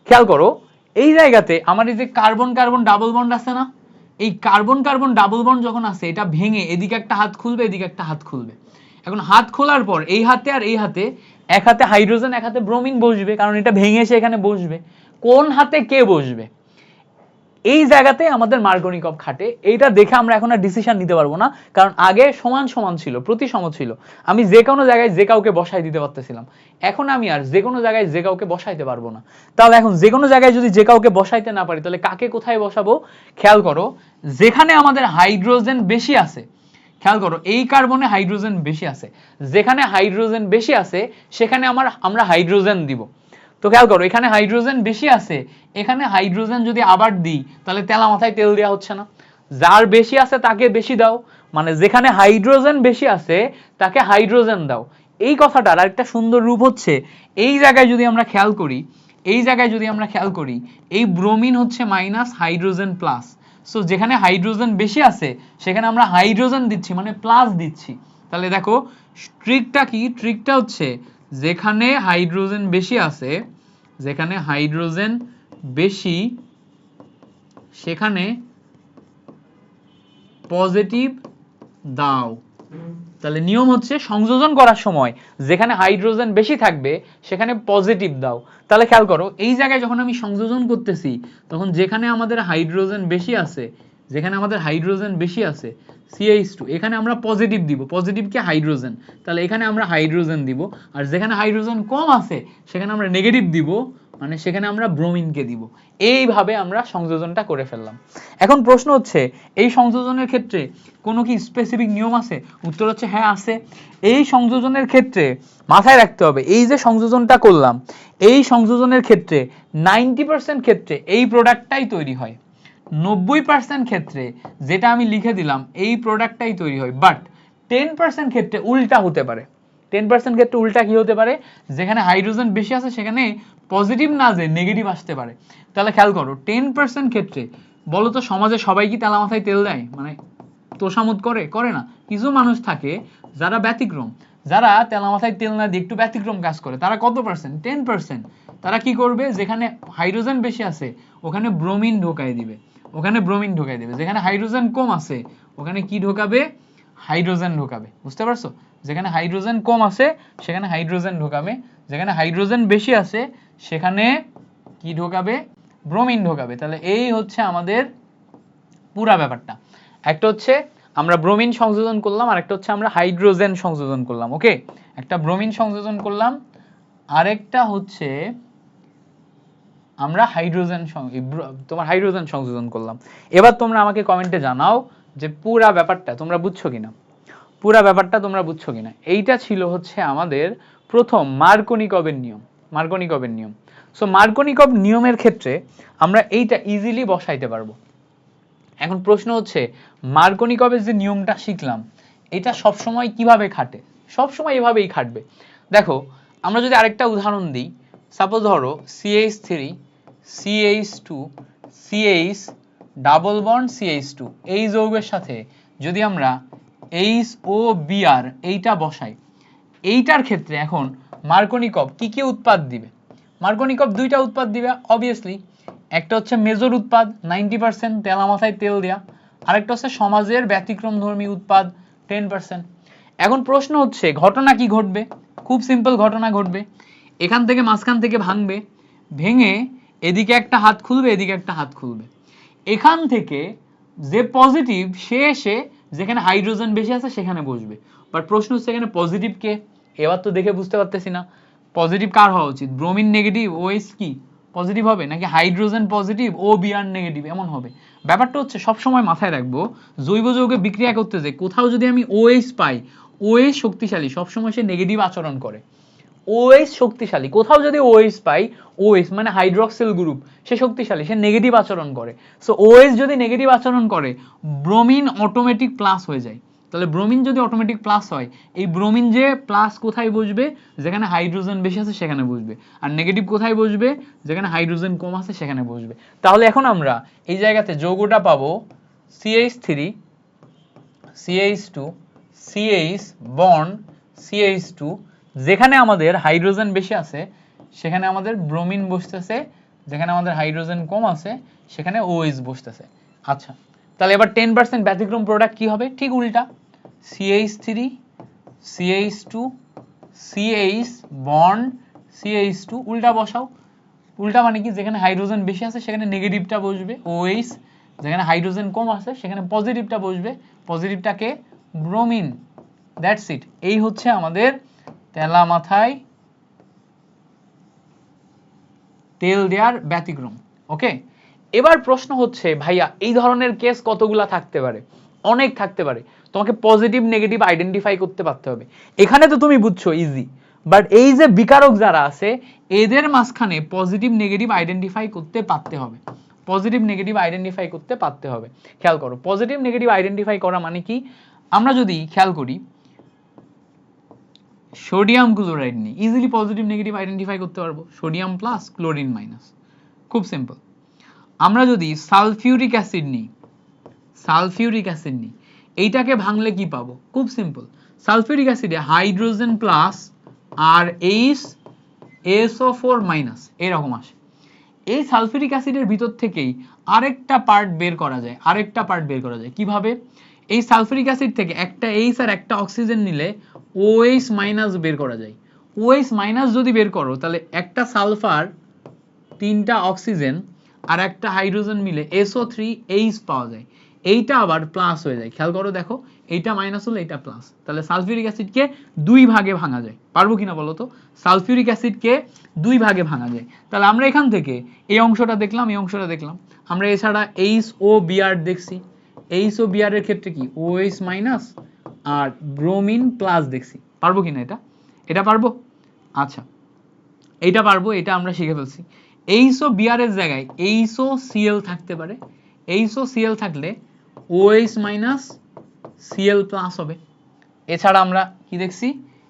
খেয়াল করো, এই জায়গাতে আমার এই যে কার্বন কার্বন ডাবল বন্ড আছে না, এই কার্বন কার্বন ডাবল বন্ড যখন আছে এটা ভেঙে এদিকে একটা হাত খুলবে, এদিকে একটা হাত খুলবে। এখন হাত খোলার পর এই হাতে আর এই হাতে, এক হাতে হাইড্রোজেন এক হাতে ব্রোমিন বসবে, কারণ এটা ভেঙে এসে এখানে বসবে। কোন হাতে কে বসবে, এই জায়গাতে আমাদের মার্কনিকভ খাটে। এইটা দেখে আমরা এখন আর ডিসিশন নিতে পারবো না, কারণ আগে সমান সমান ছিল, প্রতিসম ছিল, আমি যে কোনো জায়গায় যে কাউকে বসাই দিতে পারতেছিলাম। এখন আমি আর যে কোনো জায়গায় যে কাউকে বসাইতে পারবো না। তাহলে এখন যে কোনো জায়গায় যদি যে কাউকে বসাইতে না পারি, তাহলে কাকে কোথায় বসাবো? খেয়াল করো, যেখানে আমাদের হাইড্রোজেন বেশি আছে, খেয়াল করো এই কার্বনে হাইড্রোজেন বেশি আছে, যেখানে হাইড্রোজেন বেশি আছে সেখানে আমরা হাইড্রোজেন দিব। তো খেয়াল করো, এখানে হাইড্রোজেন বেশি আছে, এখানে হাইড্রোজেন যদি আবার দিই তাহলে তেলা মাথায় তেল দেওয়া হচ্ছে না। যার বেশি আছে তাকে বেশি দাও, মানে যেখানে হাইড্রোজেন বেশি আছে তাকে হাইড্রোজেন দাও। এই কথাটার আরেকটা সুন্দর রূপ হচ্ছে, এই জায়গায় যদি আমরা খেয়াল করি, এই জায়গায় যদি আমরা খেয়াল করি, এই ব্রোমিন হচ্ছে মাইনাস, হাইড্রোজেন প্লাস। সো যেখানে হাইড্রোজেন বেশি আছে সেখানে আমরা হাইড্রোজেন দিচ্ছি, মানে প্লাস দিচ্ছি। তাহলে দেখো ট্রিকটা কি? ট্রিকটা হচ্ছে যেখানে হাইড্রোজেন বেশি আছে, যেখানে হাইড্রোজেন বেশি সেখানে পজিটিভ দাও। তাহলে নিয়ম হচ্ছে সংযোজন করার সময় যেখানে হাইড্রোজেন বেশি থাকবে সেখানে পজিটিভ দাও। তাহলে খেয়াল করো, এই জায়গায় যখন আমি সংযোজন করতেছি তখন যেখানে আমাদের হাইড্রোজেন বেশি আছে, যেখানে আমাদের হাইড্রোজেন বেশি আছে CH2, এখানে আমরা পজিটিভ দিব, পজিটিভ কি? হাইড্রোজেন। তাহলে এখানে আমরা হাইড্রোজেন দিব, আর যেখানে হাইড্রোজেন কম আছে সেখানে আমরা নেগেটিভ দিব, মানে সেখানে আমরা ব্রোমিনকে দিব। এইভাবে আমরা সংযোজনটা করে ফেললাম। এখন প্রশ্ন হচ্ছে এই সংযোজনের ক্ষেত্রে কোনো কি স্পেসিফিক নিয়ম আছে? উত্তর হচ্ছে হ্যাঁ আছে। এই সংযোজনের ক্ষেত্রে মাথায় রাখতে হবে, এই যে সংযোজনটা করলাম, এই সংযোজনের ক্ষেত্রে 90% ক্ষেত্রে এই প্রোডাক্টটাই তৈরি হয়, 90% ক্ষেত্রে যেটা আমি লিখে দিলাম এই প্রোডাক্টটাই তৈরি হয়, বাট 10% ক্ষেত্রে উল্টা হতে পারে। 10% ক্ষেত্রে উল্টা কি হতে পারে, যেখানে হাইড্রোজেন বেশি আছে সেখানে পজিটিভ না যে নেগেটিভ আসতে পারে। তাহলে খেয়াল করো 10% ক্ষেত্রে, বলো তো সমাজে সবাই কি তেলা মাথায় তেল দেয়, মানে তোষামোদ করে? করে না। কিছু মানুষ থাকে যারা ব্যতিক্রম, যারা তেলা মাথায় তেল না দিয়ে একটু ব্যতিক্রম কাজ করে। তারা কত পার্সেন্ট? 10%। তারা কি করবে, যেখানে হাইড্রোজেন বেশি আছে ওখানে ব্রোমিন ঢোকায় দিবে, ওখানে ব্রোমিন ঢোকায় দিবে। যেখানে হাইড্রোজেন কম আছে ওখানে কি ঢোকাবে? হাইড্রোজেন ঢোকাবে। বুঝতে পারছো? যেখানে হাইড্রোজেন কম আছে সেখানে হাইড্রোজেন ঢোকাবে, যেখানে হাইড্রোজেন বেশি আছে সেখানে কি ঢোকাবে? ব্রোমিন ঢোকাবে। তাহলে এই হচ্ছে আমাদের পুরা ব্যাপারটা। একটা হচ্ছে আমরা ব্রোমিন সংযোজন করলাম, আর একটা হচ্ছে আমরা হাইড্রোজেন সংযোজন করলাম। ওকে, একটা ব্রোমিন সংযোজন করলাম, আরেকটা হচ্ছে আমরা হাইড্রোজেন তোমার হাইড্রোজেন সংযোজন করলাম। এবার তোমরা আমাকে কমেন্টে জানাও যে পুরা ব্যাপারটা তোমরা বুঝছো কিনা, পুরা ব্যাপারটা তোমরা বুঝছো কিনা। এইটা ছিল হচ্ছে আমাদের প্রথম মার্কোনিকভের নিয়ম, মার্কোনিকভের নিয়ম। সো মার্কোনিকভ নিয়মের ক্ষেত্রে আমরা এইটা ইজিলি বসাইতে পারবো। এখন প্রশ্ন হচ্ছে মার্কোনিকভের যে নিয়মটা শিখলাম এটা সবসময় কিভাবে খাটে? সবসময় এভাবেই খাটবে। দেখো আমরা যদি আরেকটা উদাহরণ দিই, সাপোজ ধরো CH3 CH2 CH double bond CH2 এই যৌগের সাথে যদি আমরা HOBr এইটা বসাই, এইটার ক্ষেত্রে এখন মার্কোনিকভ কি কি উৎপাদ দিবে? মার্কোনিকভ দুইটা উৎপাদ দিবে অবভিয়াসলি। একটা হচ্ছে মেজর উৎপাদ 90% তেলা মাথায় তেল দেয়া, আরেকটা হচ্ছে সমাজের ব্যতিক্রমধর্মী উৎপাদ 10%। এখন প্রশ্ন হচ্ছে ঘটনা কি ঘটবে? খুব সিম্পল ঘটনা ঘটবে, এখান থেকে মাঝখান থেকে ভাঙবে, ভেঙে এদিকে একটা হাত খুলবে এদিকে একটা হাত খুলবে। এখান থেকে যে পজিটিভ সে এসে যেখানে হাইড্রোজেন বেশি আছে সেখানে বসবে। বাট প্রশ্ন হচ্ছে এখানে পজিটিভ কে? এবার তো দেখে বুঝতে পারতেছি না পজিটিভ কার হওয়া উচিত। ব্রোমিন নেগেটিভ OH কি পজিটিভ হবে, নাকি হাইড্রোজেন পজিটিভ ও Br নেগেটিভ এমন হবে? ব্যাপারটা হচ্ছে সবসময় মাথায় রাখবো জৈব যৌগে বিক্রিয়া করতে যে কোথাও যদি আমি OH পাই, OH শক্তিশালী, সবসময় সে নেগেটিভ আচরণ করে। OH শক্তিশালী, কোথাও যদি OH পাই, OH মানে হাইড্রক্সিল গ্রুপ, সে শক্তিশালী, সে নেগেটিভ আচরণ করে। সো OH যদি নেগেটিভ আচরণ করে ব্রোমিন অটোমেটিক প্লাস হয়ে যায়। তাহলে ব্রোমিন যদি অটোমেটিক প্লাস হয়, এই ব্রোমিন যে প্লাস কোথায় বসবে? যেখানে হাইড্রোজেন বেশি আছে সেখানে বসবে। আর নেগেটিভ কোথায় বসবে? যেখানে হাইড্রোজেন কম আছে সেখানে বসবে। তাহলে এখন আমরা এই জায়গাতে যৌগটা পাবো CH3 CH2 CH bond CH2, যেখানে আমাদের হাইড্রোজেন বেশি আছে সেখানে আমাদের ব্রোমিন বসতেছে, যেখানে আমাদের হাইড্রোজেন কম আছে সেখানে OH বসতেছে। আচ্ছা, তাহলে এবার 10% ব্যতিক্রম প্রোডাক্ট কি হবে? ঠিক উল্টা, CH3 CH2 CH bond CH2 উল্টা বসাও। উল্টা মানে কি? যেখানে হাইড্রোজেন বেশি আছে সেখানে নেগেটিভটা বসবে OH, যেখানে হাইড্রোজেন কম আছে সেখানে পজিটিভটা বসবে, পজিটিভটাকে ব্রোমিন। That's it. এই হচ্ছে আমাদের তেলা মাথায় তেল দেওয়ার ব্যতিক্রম। ওকে, এবার প্রশ্ন হচ্ছে ভাইয়া এই ধরনের কেস কতগুলা থাকতে পারে? অনেক থাকতে পারে। তোমাকে পজিটিভ নেগেটিভ আইডেন্টিফাই করতে পারতে হবে। এখানে তো তুমি বুঝছো ইজি, বাট এই যে বিকারক যারা আছে এদের মাঝখানে পজিটিভ নেগেটিভ আইডেন্টিফাই করতে পারতে হবে, পজিটিভ নেগেটিভ আইডেন্টিফাই করতে পারতে হবে। খেয়াল করো পজিটিভ নেগেটিভ আইডেন্টিফাই করা মানে কি? আমরা যদি খেয়াল করি সোডিয়াম ক্লোরাইড নিই, ইজিলি পজিটিভ নেগেটিভ আইডেন্টিফাই করতে পারবো, সোডিয়াম প্লাস ক্লোরিন মাইনাস, খুব সিম্পল। আমরা যদি সালফিউরিক অ্যাসিড নিই, সালফিউরিক অ্যাসিড নিই, এইটাকে ভাঙলে কি পাবো? খুব সিম্পল, সালফিউরিক অ্যাসিডে হাইড্রোজেন প্লাস আর SO4 মাইনাস এরকম আসে। এই সালফিউরিক অ্যাসিডের ভিতর থেকেই আরেকটা পার্ট বের করা যায়, আরেকটা পার্ট বের করা যায় কিভাবে? এই সালফিউরিক অ্যাসিড থেকে একটা H আর একটা অক্সিজেন নিলে OH মাইনাস বের করা যায়। OH মাইনাস যদি বের করো তাহলে একটা সালফার, তিনটা অক্সিজেন আর একটা হাইড্রোজেন মিলে SO3H পাওয়া যায়। এইটা আবার প্লাস হয়ে যায়। খেয়াল করো দেখো, এইটা মাইনাস হলে এটা প্লাস। তাহলে সালফিউরিক অ্যাসিডকে দুই ভাগে ভাঙা যায়, পারবো কিনা বলো তো? সালফিউরিক অ্যাসিডকে দুই ভাগে ভাঙা যায়। তাহলে আমরা এখান থেকে এই অংশটা দেখলাম, এই অংশটা দেখলাম। আমরা এছাড়া HOBr দেখছি, HOBr এর ক্ষেত্রে কি OH মাইনাস আর ব্রোমিন প্লাস দেখছি। পারবো কিনা এটা? এটা পারবো? আচ্ছা, এইটা পারবো, এটা আমরা শিখে ফেলছি। HOBr এর জায়গায় HOCl থাকতে পারে, HOCl থাকলে OH মাইনাস Cl প্লাস হবে। এছাড়া আমরা কি দেখছি,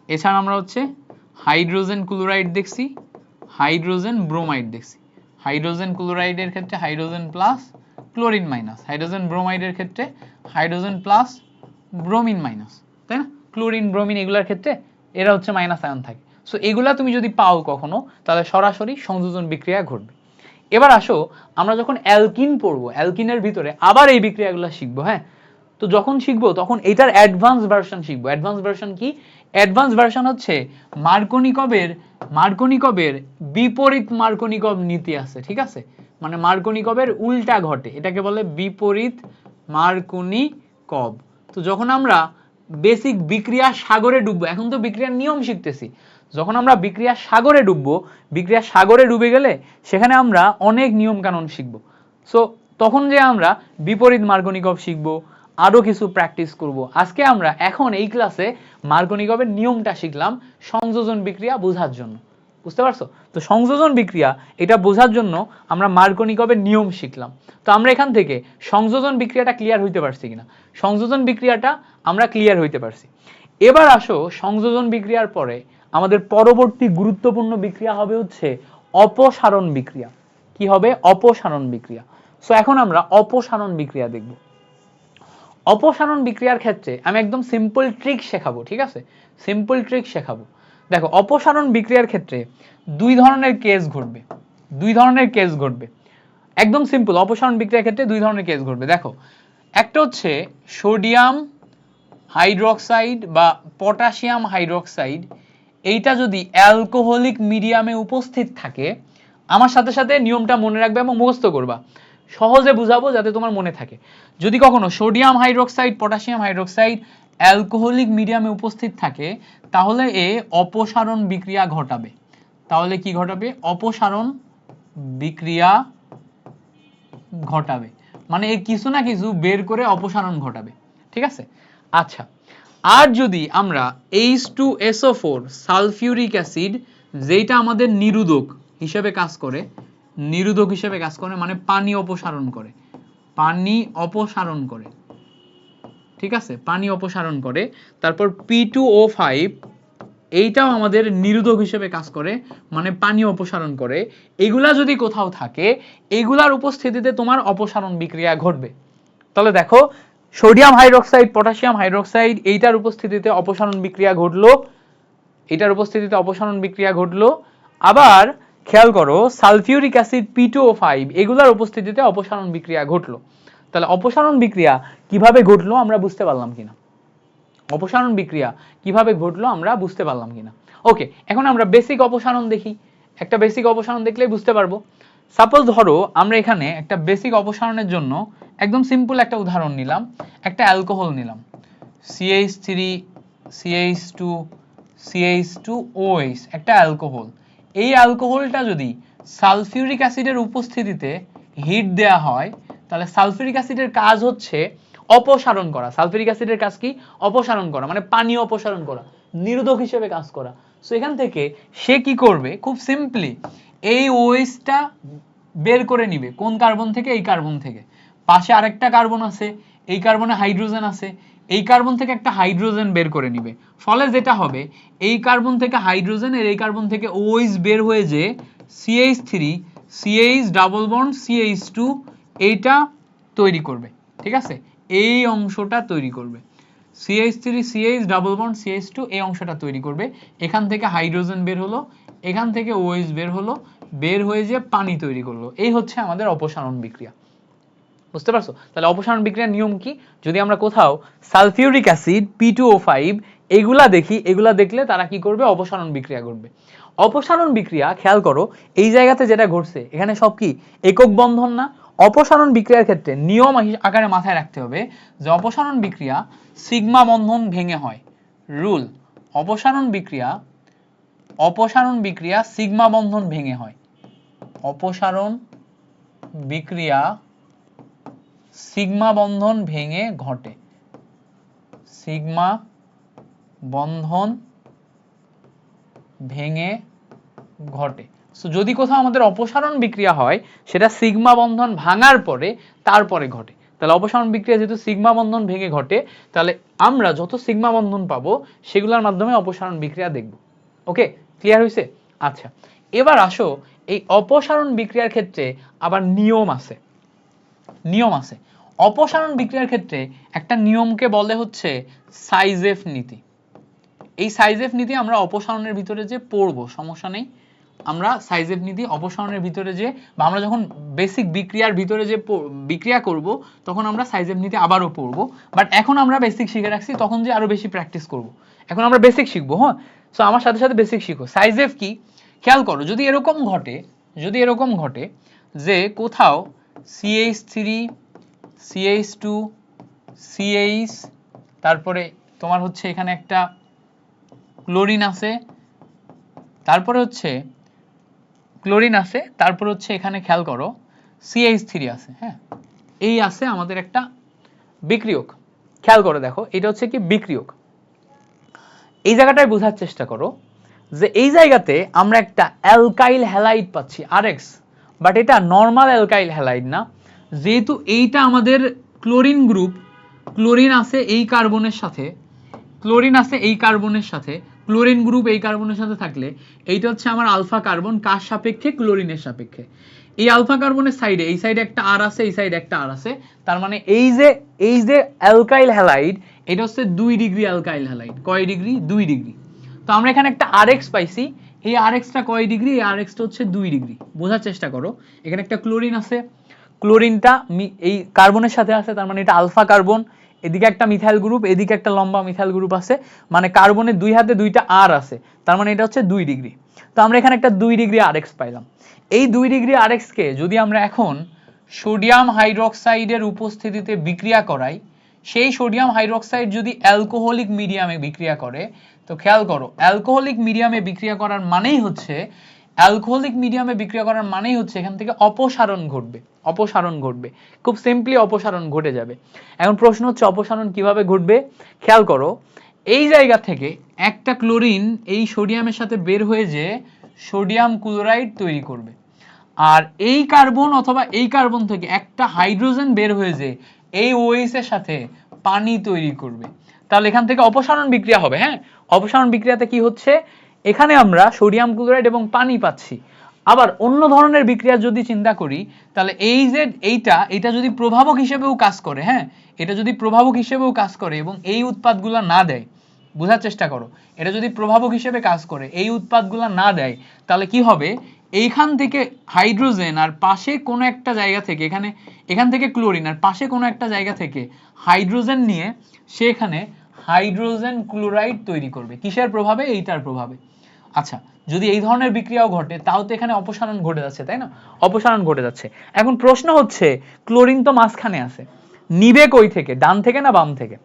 এছাড়া আমরা হচ্ছে হাইড্রোজেন ক্লোরাইড দেখছি, হাইড্রোজেন ব্রোমাইড দেখছি। হাইড্রোজেন ক্লোরাইডের ক্ষেত্রে hydrogen plus chlorine minus, hydrogen ব্রোমাইডের ক্ষেত্রে হাইড্রোজেন প্লাস ব্রোমিন মাইনাস, তাই না? ক্লোরিন ব্রোমিন এগুলোর ক্ষেত্রে এরা হচ্ছে মাইনাস আয়ন থাকে। সো এগুলা তুমি যদি পাও কখনো তাহলে সরাসরি সংযোজন বিক্রিয়া ঘটবে। এবার আসো আমরা যখন অ্যালকিন পড়বো, অ্যালকিনের ভিতরে আবার এই বিক্রিয়াগুলো শিখবো। হ্যাঁ, তো যখন শিখবো তখন এটার অ্যাডভান্স ভার্সন শিখবো। অ্যাডভান্স ভার্সন কি? অ্যাডভান্স ভার্সন হচ্ছে মার্কোনিকভের বিপরীত মার্কোনিকভ নীতি আছে, ঠিক আছে? মানে মার্কোনিকভের উল্টা ঘটে, এটাকে বলে বিপরীত মার্কোনিকভ। তো যখন আমরা বেসিক বিক্রিয়া সাগরে ডুববো, এখন তো বিক্রিয়ার নিয়ম শিখতেছি, যখন আমরা বিক্রিয়া সাগরে ডুববো, বিক্রিয়া সাগরে ডুবে গেলে সেখানে আমরা অনেক নিয়ম কানুন শিখবো। সো তখন যে আমরা বিপরীত মার্কোনিকভ শিখবো, আরো কিছু প্র্যাকটিস করব। আজকে আমরা এখন এই ক্লাসে মার্কোনিকভের নিয়মটা শিখলাম সংযোজন বিক্রিয়া বোঝার জন্য। বুঝতে পারছো? তো সংযোজন বিক্রিয়া এটা বোঝার জন্য আমরা মার্কোনিকভের নিয়ম শিখলাম। তো আমরা এখান থেকে সংযোজন বিক্রিয়াটা ক্লিয়ার হইতে পারছি কিনা? সংযোজন বিক্রিয়াটা আমরা ক্লিয়ার হইতে পারছি। এবার আসো সংযোজন বিক্রিয়ার পরে আমাদের পরবর্তী গুরুত্বপূর্ণ বিক্রিয়া হবে হচ্ছে অপসারণ বিক্রিয়া। কি হবে? অপসারণ বিক্রিয়া। সো এখন আমরা অপসারণ বিক্রিয়া দেখব। অপসারণ বিক্রিয়ার ক্ষেত্রে আমি একদম সিম্পল ট্রিক শেখাবো, ঠিক আছে? সিম্পল ট্রিক শেখাবো। দেখো, অপসারণ বিক্রিয়ার ক্ষেত্রে দুই ধরনের কেস ঘটবে, দুই ধরনের কেস ঘটবে। একদম সিম্পল, অপসারণ বিক্রিয়ার ক্ষেত্রে দুই ধরনের কেস ঘটবে। দেখো, একটা হচ্ছে সোডিয়াম হাইড্রোক্সাইড বা পটাশিয়াম হাইড্রোক্সাইড, এইটা যদি অ্যালকোহলিক মিডিয়ামে উপস্থিত থাকে, আমার সাথে সাথে নিয়মটা মনে রাখবে এবং মুখস্থ করবা, সহজে বুঝাবো যাতে তোমার মনে থাকে। যদি কখনো sodium hydroxide potassium hydroxide alcoholic মিডিয়ামে উপস্থিত থাকে তাহলে এ অপসারণ বিক্রিয়া ঘটাবে। তাহলে কি ঘটাবে? অপসারণ বিক্রিয়া ঘটাবে, মানে এর কিছু না কিছু বের করে অপসারণ ঘটাবে, ঠিক আছে? আচ্ছা, আর যদি আমরা H2SO4 সালফিউরিক অ্যাসিড, যেটা আমাদের নিরোধক হিসেবে কাজ করে, নিরোধক হিসেবে কাজ করে মানে পানি অপসারণ করে, পানি অপসারণ করে, ঠিক আছে? পানি অপসারণ করে। তারপর P2O5, এইটাও আমাদের নিরোধক হিসেবে কাজ করে মানে পানি অপসারণ করে। এগুলা যদি কোথাও থাকে, এগুলার উপস্থিতিতে তোমার অপসারণ বিক্রিয়া ঘটবে। তাহলে দেখো, সোডিয়াম হাইড্রোক্সাইড পটাশিয়াম হাইড্রোক্সাইড এইটার উপস্থিতিতে অপসারণ বিক্রিয়া ঘটলো, এটার উপস্থিতিতে অপসারণ বিক্রিয়া ঘটলো। আবার খেয়াল করো, সালফিউরিক অ্যাসিড P2O5 এগুলার উপস্থিতিতে অপসারণ বিক্রিয়া ঘটলো। তাহলে অপসারণ বিক্রিয়া কিভাবে ঘটলো আমরা বুঝতে পারলাম কিনা? অপসারণ বিক্রিয়া কিভাবে ঘটলো আমরা বুঝতে পারলাম কিনা? ওকে, এখন আমরা বেসিক অপসারণ দেখি। একটা বেসিক অপসারণ দেখলেই বুঝতে পারবো। সাপোজ ধরো আমরা এখানে একটা বেসিক অপসারণের জন্য একদম সিম্পল একটা উদাহরণ নিলাম, একটা অ্যালকোহল নিলাম, CH3 CH2 CH2OH, একটা অ্যালকোহল। এই অ্যালকোহলটা যদি সালফিউরিক অ্যাসিডের উপস্থিতিতে হিট দেয়া হয়, তাহলে সালফিউরিক অ্যাসিডের কাজ হচ্ছে অপসারণ করা। সালফিউরিক অ্যাসিডের কাজ কি? অপসারণ করা, মানে পানি অপসারণ করা, নিরোধক হিসেবে কাজ করা। সো এখান থেকে সে কি করবে? খুব সিম্পলি এই OH-টা বের করে নিবে। কোন কার্বন থেকে? এই কার্বন থেকে। পাশে আরেকটা কার্বন আছে, এই কার্বনে হাইড্রোজেন আছে, এই কার্বন থেকে একটা হাইড্রোজেন বের করে নিবে। ফলে যেটা হবে, এই কার্বন থেকে হাইড্রোজেন এর এই কার্বন থেকে OH বের হয়ে যে CH3 CH double bond CH2 এইটা তৈরি করবে, ঠিক আছে? এই অংশটা তৈরি করবে, CH3 CH double bond CH2 এই অংশটা তৈরি করবে। এখান থেকে হাইড্রোজেন বের হলো, এখান থেকে OH বের হলো, বের হয়ে যে পানি তৈরি করলো। এই হচ্ছে আমাদের অপসারণ বিক্রিয়া। বুঝতে পারছো? তাহলে অপসারণ বিক্রিয়ার নিয়ম কি? যদি আমরা কোথাও সালফিউরিক অ্যাসিড P2O5 এগুলা দেখি, এগুলা দেখলে তারা কি করবে? অপসারণ বিক্রিয়া করবে। অপসারণ বিক্রিয়া খেয়াল করো, এই জায়গাতে যেটা ঘটছে এখানে সব কি একক বন্ধন না? অপসারণ বিক্রিয়ার ক্ষেত্রে নিয়ম আকারে মাথায় রাখতে হবে যে অপসারণ বিক্রিয়া সিগমা বন্ধন ভেঙে হয়। রুল, অপসারণ বিক্রিয়া সিগমা বন্ধন ভেঙে হয়। অপসারণ বিক্রিয়া সিগমা বন্ধন ভেঙে ঘটে, সিগমা বন্ধন ভেঙে ঘটে। সো যদি কোথাও আমাদের অপসারণ বিক্রিয়া হয় সেটা সিগমা বন্ধন ভাঙার পরে তারপরে ঘটে। তাহলে অপসারণ বিক্রিয়া যেহেতু সিগমা বন্ধন ভেঙে ঘটে, তাহলে আমরা যত সিগমা বন্ধন পাবো সেগুলোর মাধ্যমে অপসারণ বিক্রিয়া দেখব। ওকে, ক্লিয়ার হয়েছে? আচ্ছা, এবার আসো এই অপসারণ বিক্রিয়ার ক্ষেত্রে আবার নিয়ম আছে। নিয়ম আছে অপসারণ বিক্রিয়ার ক্ষেত্রে একটা নিয়মকে বলে হচ্ছে সাইজেফ নীতি। এই সাইজেফ নীতি আমরা অপসারণের ভিতরে যে পড়বো, সমস্যা নেই, আমরা সাইজেফ নীতি অপসারণের ভিতরে যে বা আমরা যখন বেসিক বিক্রিয়ার ভিতরে যে বিক্রিয়া করব তখন আমরা সাইজেফ নীতি আবারও পড়বো। বাট এখন আমরা বেসিক শিখে রাখছি, তখন যে আরো বেশি প্র্যাকটিস করব। এখন আমরা বেসিক শিখবো। হ্যাঁ, সো আমার সাথে সাথে বেসিক শিখো। সাইজেফ কি খেয়াল করো, যদি এরকম ঘটে যে কোথাও CH3 CH2 CH, তারপরে তোমার হচ্ছে এখানে একটা ক্লোরিন আছে, তারপরে হচ্ছে এখানে খেয়াল করো CH3 আছে। হ্যাঁ, এই আছে আমাদের একটা বিক্রিয়ক। খেয়াল করে দেখো, এটা হচ্ছে কি বিক্রিয়ক। এই জায়গাটায় বোঝার চেষ্টা করো যে এই জায়গাতে আমরা একটা অ্যালকাইল হ্যালাইড পাচ্ছি RX, বাট এটা নর্মাল অ্যালকাইল হ্যালাইড না। যেহেতু এইটা আমাদের ক্লোরিন গ্রুপ, ক্লোরিন আছে এই কার্বনের সাথে, ক্লোরিন গ্রুপ এই কার্বনের সাথে থাকলে এইটা হচ্ছে আমার আলফা কার্বন, কার সাপেক্ষে? ক্লোরিনের সাপেক্ষে। এই আলফা কার্বনের সাইডে, এই সাইডে একটা আর আছে, এই সাইডে একটা আর আছে, তার মানে এই যে অ্যালকাইল হ্যালাইড, এটা হচ্ছে 2 ডিগ্রি অ্যালকাইল হ্যালাইড। কয় ডিগ্রি? 2 ডিগ্রি। তো আমরা এখানে একটা RX পাইছি, এই RXটা কয় ডিগ্রি? এই RXটা হচ্ছে 2 ডিগ্রি। বোঝার চেষ্টা করো, এখানে একটা ক্লোরিন আছে, ক্লোরিনটা এই কার্বনের সাথে আছে, তার মানে এটা আলফা কার্বন, এদিকে একটা মিথাইল গ্রুপ, এদিকে একটা লম্বা মিথাইল গ্রুপ আছে, মানে কার্বনের দুই হাতে দুইটা আর আছে, তার মানে এটা হচ্ছে 2 ডিগ্রি। তো আমরা এখানে একটা 2 ডিগ্রি RX পাইলাম। এই 2 ডিগ্রি RX কে যদি আমরা এখন সোডিয়াম হাইড্রোক্সাইডের উপস্থিতিতে বিক্রিয়া করাই, সেই সোডিয়াম হাইড্রোক্সাইড যদি অ্যালকোহলিক মিডিয়ামে বিক্রিয়া করে, তো খেয়াল করো অ্যালকোহলিক মিডিয়ামে বিক্রিয়া করার মানেই হচ্ছে এখান থেকে অপসারণ ঘটবে। খুব সিম্পলি অপসারণ ঘটে যাবে। এখন প্রশ্ন হচ্ছে অপসারণ কিভাবে ঘটবে? খেয়াল করো, এই জায়গা থেকে একটা ক্লোরিন এই সোডিয়ামের সাথে বের হয়ে যে সোডিয়াম ক্লোরাইড তৈরি করবে, আর এই কার্বন অথবা এই কার্বন থেকে একটা হাইড্রোজেন বের হয়ে যে এই OH এর সাথে পানি তৈরি করবে। তাহলে এখান থেকে অপসারণ বিক্রিয়া হবে। হ্যাঁ, অপসারণ বিক্রিয়াতে কি হচ্ছে? এখানে আমরা সোডিয়াম ক্লোরাইড এবং পানি পাচ্ছি। আবার অন্য ধরনের বিক্রিয়া যদি চিন্তা করি, তাহলে এই যে এইটা যদি প্রভাবক হিসেবেও কাজ করে, হ্যাঁ, এটা যদি প্রভাবক হিসেবেও কাজ করে এবং এই উৎপাদগুলো না দেয়, বোঝার চেষ্টা করো, এটা যদি প্রভাবক হিসেবে কাজ করে এই উৎপাদগুলো না দেয়, তাহলে কি হবে? এইখান থেকে হাইড্রোজেন আর পাশে কোনো একটা জায়গা থেকে এখান থেকে ক্লোরিন আর পাশে কোনো একটা জায়গা থেকে হাইড্রোজেন নিয়ে সেখানে হাইড্রোজেন ক্লোরাইড তৈরি করবে। কিসের প্রভাবে? এইটার প্রভাবে। আচ্ছা, যদি এই ধরনের বিক্রিয়াও ঘটে তাও তো এখানে অপসারণ ঘটে যাচ্ছে, তাই না? অপসারণ ঘটে যাচ্ছে। এখন প্রশ্ন হচ্ছে ক্লোরিন তো মাঝখানে আছে, নিবে কই থেকে? ডান থেকে না বাম থেকে?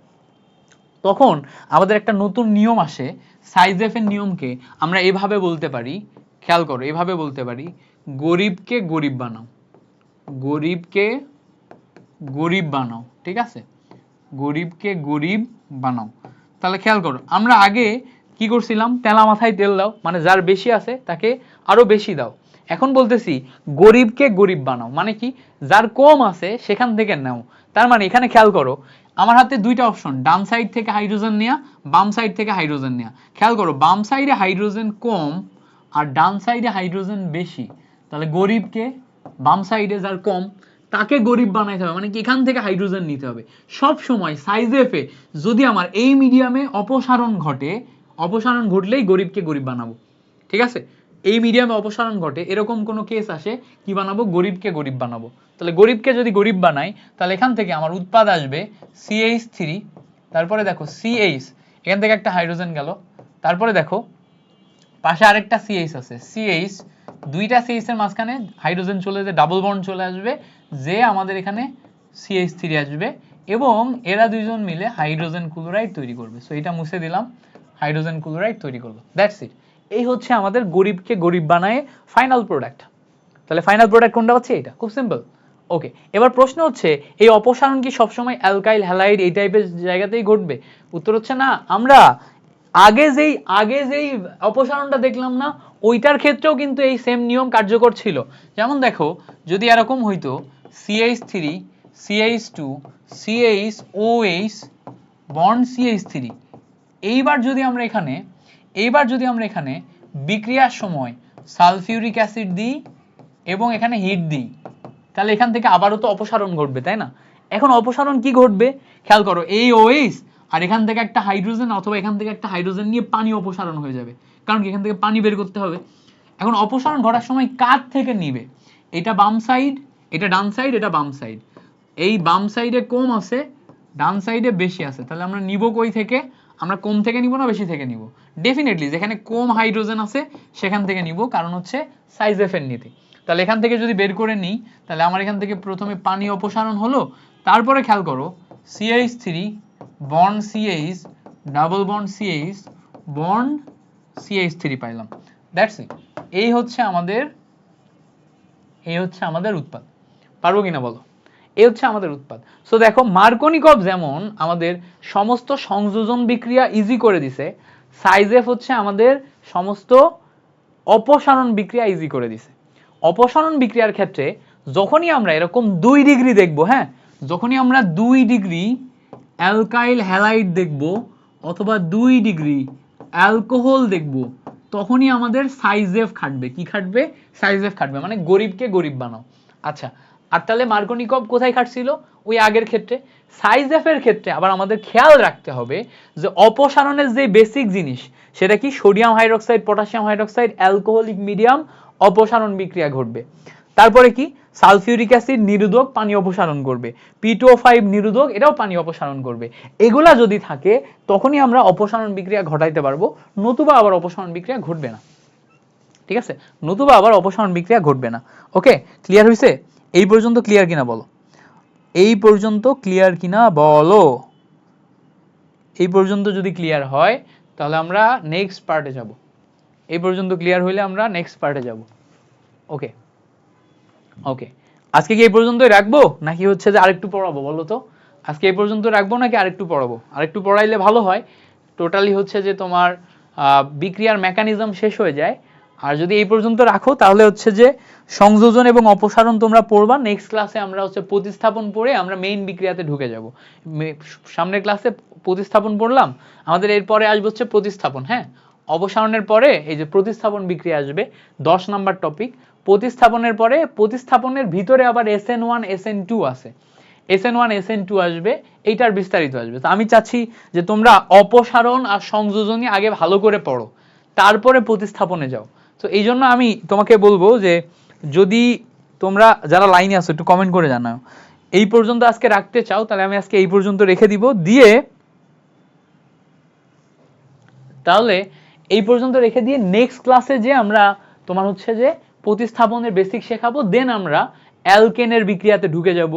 তখন আমাদের একটা নতুন নিয়ম আসে, সাইজেফ এর নিয়মকে আমরা এভাবে বলতে পারি, খেয়াল করো, এভাবে বলতে পারি, গরিবকে গরিব বানাও, গরিবকে গরিব বানাও। ঠিক আছে, গরিবকে গরিব বানাও। তাহলে খেয়াল করো, আমরা আগে কি করছিলাম? তেলা মাথায় তেল দাও, মানে যার বেশি আছে তাকে আরো বেশি দাও। এখন বলতেছি গরিবকে গরিব বানাও, মানে কি? যার কম আছে সেখান থেকে নাও। তার মানে এখানে খেয়াল করো, আমার হাতে দুইটা অপশন, ডান সাইড থেকে হাইড্রোজেন নেয়া, বাম সাইড থেকে হাইড্রোজেন নেয়া। খেয়াল করো, বাম সাইডে হাইড্রোজেন কম আর ডান সাইডে হাইড্রোজেন বেশি। তাহলে গরিবকে, বাম সাইডে যার কম তাকে গরিব বানাইতে হবে, মানে কি এখান থেকে হাইড্রোজেন নিতে হবে। সব সময় সাইজেফে যদি আমার এই মিডিয়ামে অপসারণ ঘটলেই গরিবকে গরিব বানাবো। ঠিক আছে, এই মিডিয়ামে অপসারণ ঘটে এরকম কোনো কেস আসে, কি বানাবো? গরিবকে গরিব বানাবো। তাহলে গরিবকে যদি গরিব বানাই, তাহলে এখান থেকে আমার উৎপাদ আসবে CH3, তারপরে দেখো CH, এখান থেকে একটা হাইড্রোজেন গেল, তারপরে দেখো পাশে আরেকটা CH আছে, CH, দুইটা CH এর মাঝখানে হাইড্রোজেন চলে যে ডাবল বন্ড চলে আসবে, যে আমাদের এখানে CH3 আসবে এবং এরা দুইজন মিলে হাইড্রোজেন ক্লোরাইড তৈরি করবে। সো এটা মুছে দিলাম, হাইড্রোজেন ক্লোরাইড তৈরি করলো। That's it. এই হচ্ছে আমাদের গরিবকে গরিব বানায় ফাইনাল প্রোডাক্ট। তাহলে ফাইনাল প্রোডাক্ট কোনটা হচ্ছে? এটা। খুব সিম্পল। ওকে, এবার প্রশ্ন হচ্ছে এই অপসারণ কি সবসময় অ্যালকাইল হ্যালাইড এই টাইপের জায়গাতেই ঘটবে? উত্তর হচ্ছে না। আমরা আগে যেই অপসারণটা দেখলাম না, ওইটার ক্ষেত্রেও কিন্তু এই সেম নিয়ম কার্যকর ছিল। যেমন দেখো, যদি এরকম হইতো CH3 CH2 CHOH bond CH3, এইবার যদি আমরা এখানে বিক্রিয়ার সময় সালফিউরিক অ্যাসিড দিই এবং এখানে হিট দিই, তাহলে এখান থেকে আবারও তো অপসারণ ঘটবে, তাই না? এখন অপসারণ কি ঘটবে খেয়াল করো, এই OH আর এখান থেকে একটা হাইড্রোজেন অথবা এখান থেকে একটা হাইড্রোজেন নিয়ে পানি অপসারণ হয়ে যাবে, কারণ কি এখান থেকে পানি বের করতে হবে। এখন অপসারণ ঘটার সময় কার থেকে নিবে? এটা বাম সাইড, এটা ডান সাইড, এটা বাম সাইড। এই বাম সাইডে কম আছে, ডান সাইডে বেশি আছে, তাহলে আমরা নিব কই থেকে? আমরা কম থেকে নিব না বেশি থেকে নিব? ডেফিনেটলি যেখানে কম হাইড্রোজেন আছে সেখান থেকে নিব, কারণ হচ্ছে সাইজ এফ এর নিতে। তাহলে এখান থেকে যদি বের করে নিই, তাহলে আমার এখান থেকে প্রথমে পানি অপসারণ হলো, তারপরে খেয়াল করো CH3 bond CH double bond CH bond CH3 পাইলাম। That's it. এই হচ্ছে আমাদের উৎপাদ। পারবো কিনা বলো? এই হচ্ছে আমাদের উৎপাদ। সো দেখো, মার্কোনিকভ যেমন আমাদের সমস্ত সংযোজন বিক্রিয়া ইজি করে দিছে, সাইজেফ হচ্ছে আমাদের সমস্ত অপসারণ বিক্রিয়া ইজি করে দিছে। অপসারণ বিক্রিয়ার ক্ষেত্রে যখনই আমরা এরকম 2 ডিগ্রি দেখব, হ্যাঁ, যখনই আমরা 2 ডিগ্রি অ্যালকাইল হ্যালাইড দেখব অথবা 2 ডিগ্রি অ্যালকোহল দেখব, তখনই আমাদের সাইজেফ খাটবে। কি খাটবে? সাইজেফ খাটবে, মানে গরিবকে গরিব বানাও। আচ্ছা, আর তাহলে মার্কোনিকভ কোথায় খাটছিল? ওই আগের ক্ষেত্রে। সাইজেফ এর ক্ষেত্রে আবার আমাদের খেয়াল রাখতে হবে যে অপসারণের যে বেসিক জিনিস, সেটা কি? Sodium hydroxide, potassium hydroxide, alcoholic medium অপসারণ বিক্রিয়া ঘটবে। তারপরে কি? সালফিউরিক অ্যাসিড নিরোধক পানি অপসারণ করবে, P2O5 নিরোধক, এটাও পানি অপসারণ করবে। এগুলা যদি থাকে তখনই আমরা অপসারণ বিক্রিয়া ঘটাইতে পারবো, নতুবা আবার অপসারণ বিক্রিয়া ঘটবে না। ঠিক আছে? নতুবা আবার অপসারণ বিক্রিয়া ঘটবে না। ওকে, ক্লিয়ার হইছে? এই পর্যন্ত ক্লিয়ার কিনা বলো? এই পর্যন্ত ক্লিয়ার কিনা বলো? এই পর্যন্ত যদি ক্লিয়ার হয় তাহলে আমরা নেক্সট পার্টে যাব। এই পর্যন্ত ক্লিয়ার হইলে আমরা নেক্সট পার্টে যাব। ওকে ওকে, আজকে কি এই পর্যন্তই রাখবো নাকি হচ্ছে যে আরেকটু পড়াবো বলো তো? আজকে এই পর্যন্ত রাখবো নাকি আরেকটু পড়াবো? আরেকটু পড়াইলে ভালো হয়, টোটালি হচ্ছে যে তোমার বিক্রিয়ার মেকানিজম শেষ হয়ে যায়। আর যদি এই পর্যন্ত রাখো তাহলে হচ্ছে যে সংযোজন এবং অপসারণ তোমরা পড়বা, নেক্সট ক্লাসে আমরা হচ্ছে প্রতিস্থাপন পড়ে আমরা মেইন বিক্রিয়াতে ঢুকে যাব। সামনের ক্লাসে প্রতিস্থাপন পড়লাম, আমাদের এরপরে আসবে হচ্ছে প্রতিস্থাপন। হ্যাঁ, অপসারণের পরে এই যে প্রতিস্থাপন বিক্রিয়া আসবে, 10 নাম্বার টপিক। প্রতিস্থাপনের পরে প্রতিস্থাপনের ভিতরে আবার SN1 SN2 আছে, SN1 SN2 আসবে, এইটার বিস্তারিত আসবে। তো আমি চাচ্ছি যে তোমরা অপসারণ আর সংযোজনই আগে ভালো করে পড়ো, তারপরে প্রতিস্থাপনে যাও। তো এই জন্য আমি তোমাকে বলবো যে যদি তোমরা যারা লাইনে আছো একটু কমেন্ট করে জানাও এই পর্যন্ত আজকে রাখতে চাও, তাহলে আমি আজকে এই পর্যন্ত রেখে দিব। তাহলে এই পর্যন্ত রেখে দিয়ে নেক্সট ক্লাসে যে আমরা তোমার হচ্ছে যে প্রতিস্থাপনের বেসিক শেখাবো, দেন আমরা অ্যালকেনের বিক্রিয়াতে ঢুকে যাব,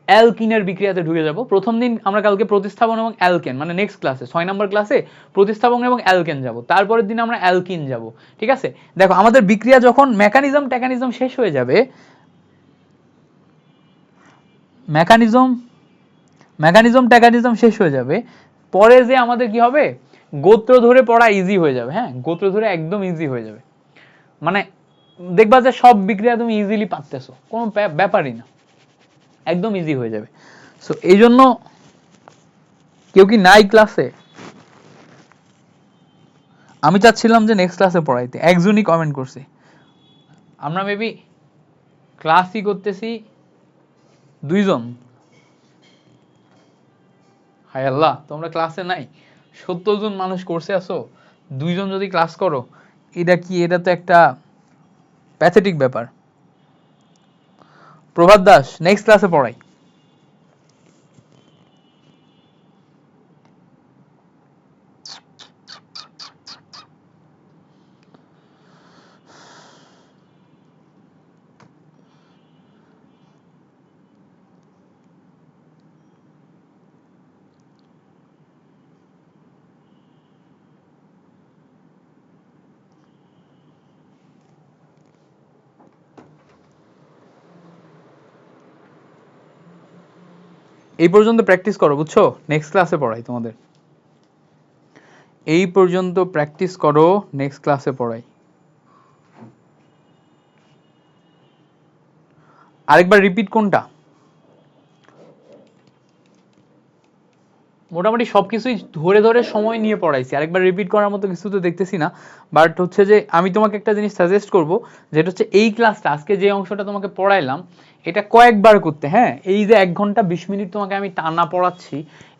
অ্যালকিনের বিক্রিয়াতে ঢুকে যাব। প্রথম দিন আমরা কালকে প্রতিস্থাপন এবং অ্যালকেন, মানে নেক্সট ক্লাসে 6 নম্বর ক্লাসে প্রতিস্থাপন এবং অ্যালকেন যাব, তারপরের দিন আমরা অ্যালকিন যাব। ঠিক আছে? দেখো, আমাদের বিক্রিয়া যখন মেকানিজম শেষ হয়ে যাবে, মেকানিজম শেষ হয়ে যাবে, পরে যে আমাদের কি হবে, গোত্র ধরে পড়া ইজি হয়ে যাবে। হ্যাঁ, গোত্র ধরে একদম ইজি হয়ে যাবে, মানে দেখবা যে সব বিক্রিয়া তুমি ইজিলি পারতেছো, কোনো ব্যাপারই না, একদম ইজি হয়ে যাবে। সো এই জন্য কেউ কি নাই ক্লাসে? আমি চাচ্ছিলাম যে নেক্সট ক্লাসে পড়াইতে, একজনই কমেন্ট করছে। আমরা মেবি ক্লাসই করতেছি 2 জন। হায় আল্লাহ, তোমরা ক্লাসে নাই, 70 জন মানুষ কোর্সে আসো, 2 জন যদি ক্লাস করো, এটা কি? এটা তো একটা প্যাথেটিক ব্যাপার। প্রভাত দাস, নেক্সট ক্লাসে পড়াই। এই পর্যন্ত প্র্যাকটিস করো, বুঝছো? নেক্সট ক্লাসে পড়াই তোমাদের। এই পর্যন্ত প্র্যাকটিস করো, নেক্সট ক্লাসে পড়াই। আরেকবার রিপিট কোনটা? মোটামুটি সবকিছুই ধরে ধরে সময় নিয়ে পড়াইছি, আরেকবার রিপিট করার মতো কিছু তো দেখতেছি না। বাট হচ্ছে যে আমি তোমাকে একটা জিনিস সাজেস্ট করব, যেটা হচ্ছে এই ক্লাসটা আজকে যে অংশটা তোমাকে পড়াইলাম এটা কয়েকবার করতে। হ্যাঁ, এই যে 1 ঘন্টা 20 মিনিট তোমাকে আমি টানা পড়াচ্ছি,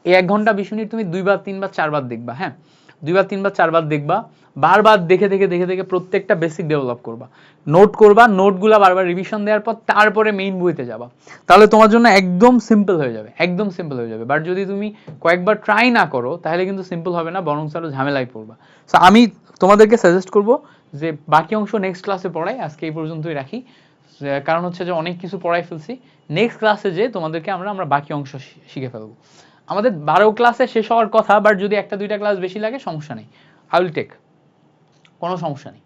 এই 1 ঘন্টা 20 মিনিট তুমি 2 বার 3 বার 4 বার দেখবা। হ্যাঁ, 2 বার 3 বার 4 বার দেখবা, বারবার দেখে দেখে দেখে দেখে প্রত্যেকটা বেসিক ডেভেলপ করবা, নোট করবা, নোটগুলা বারবার রিভিশন দেওয়ার পর তারপরে মেইন বইতে যাবা। তাহলে তোমার জন্য একদম সিম্পল হয়ে যাবে, একদম সিম্পল হয়ে যাবে। বাট যদি তুমি কয়েকবার ট্রাই না করো তাহলে কিন্তু সিম্পল হবে না, বরং আরো ঝামেলায় পড়বা। সো আমি তোমাদেরকে সাজেস্ট করব যে বাকি অংশ নেক্সট ক্লাসে পড়াই, আজকে এই পর্যন্তই রাখি। কারণ হচ্ছে যে অনেক কিছু পড়াই ফেলছি, নেক্সট ক্লাসে যে তোমাদেরকে আমরা বাকি অংশ শিখে ফেলবো। আমাদের 12 ক্লাসে শেষ হওয়ার কথা, বাট যদি একটা দুইটা ক্লাস বেশি লাগে সমস্যা নেই, আই উইল টেক, কোনো সমস্যা নেই।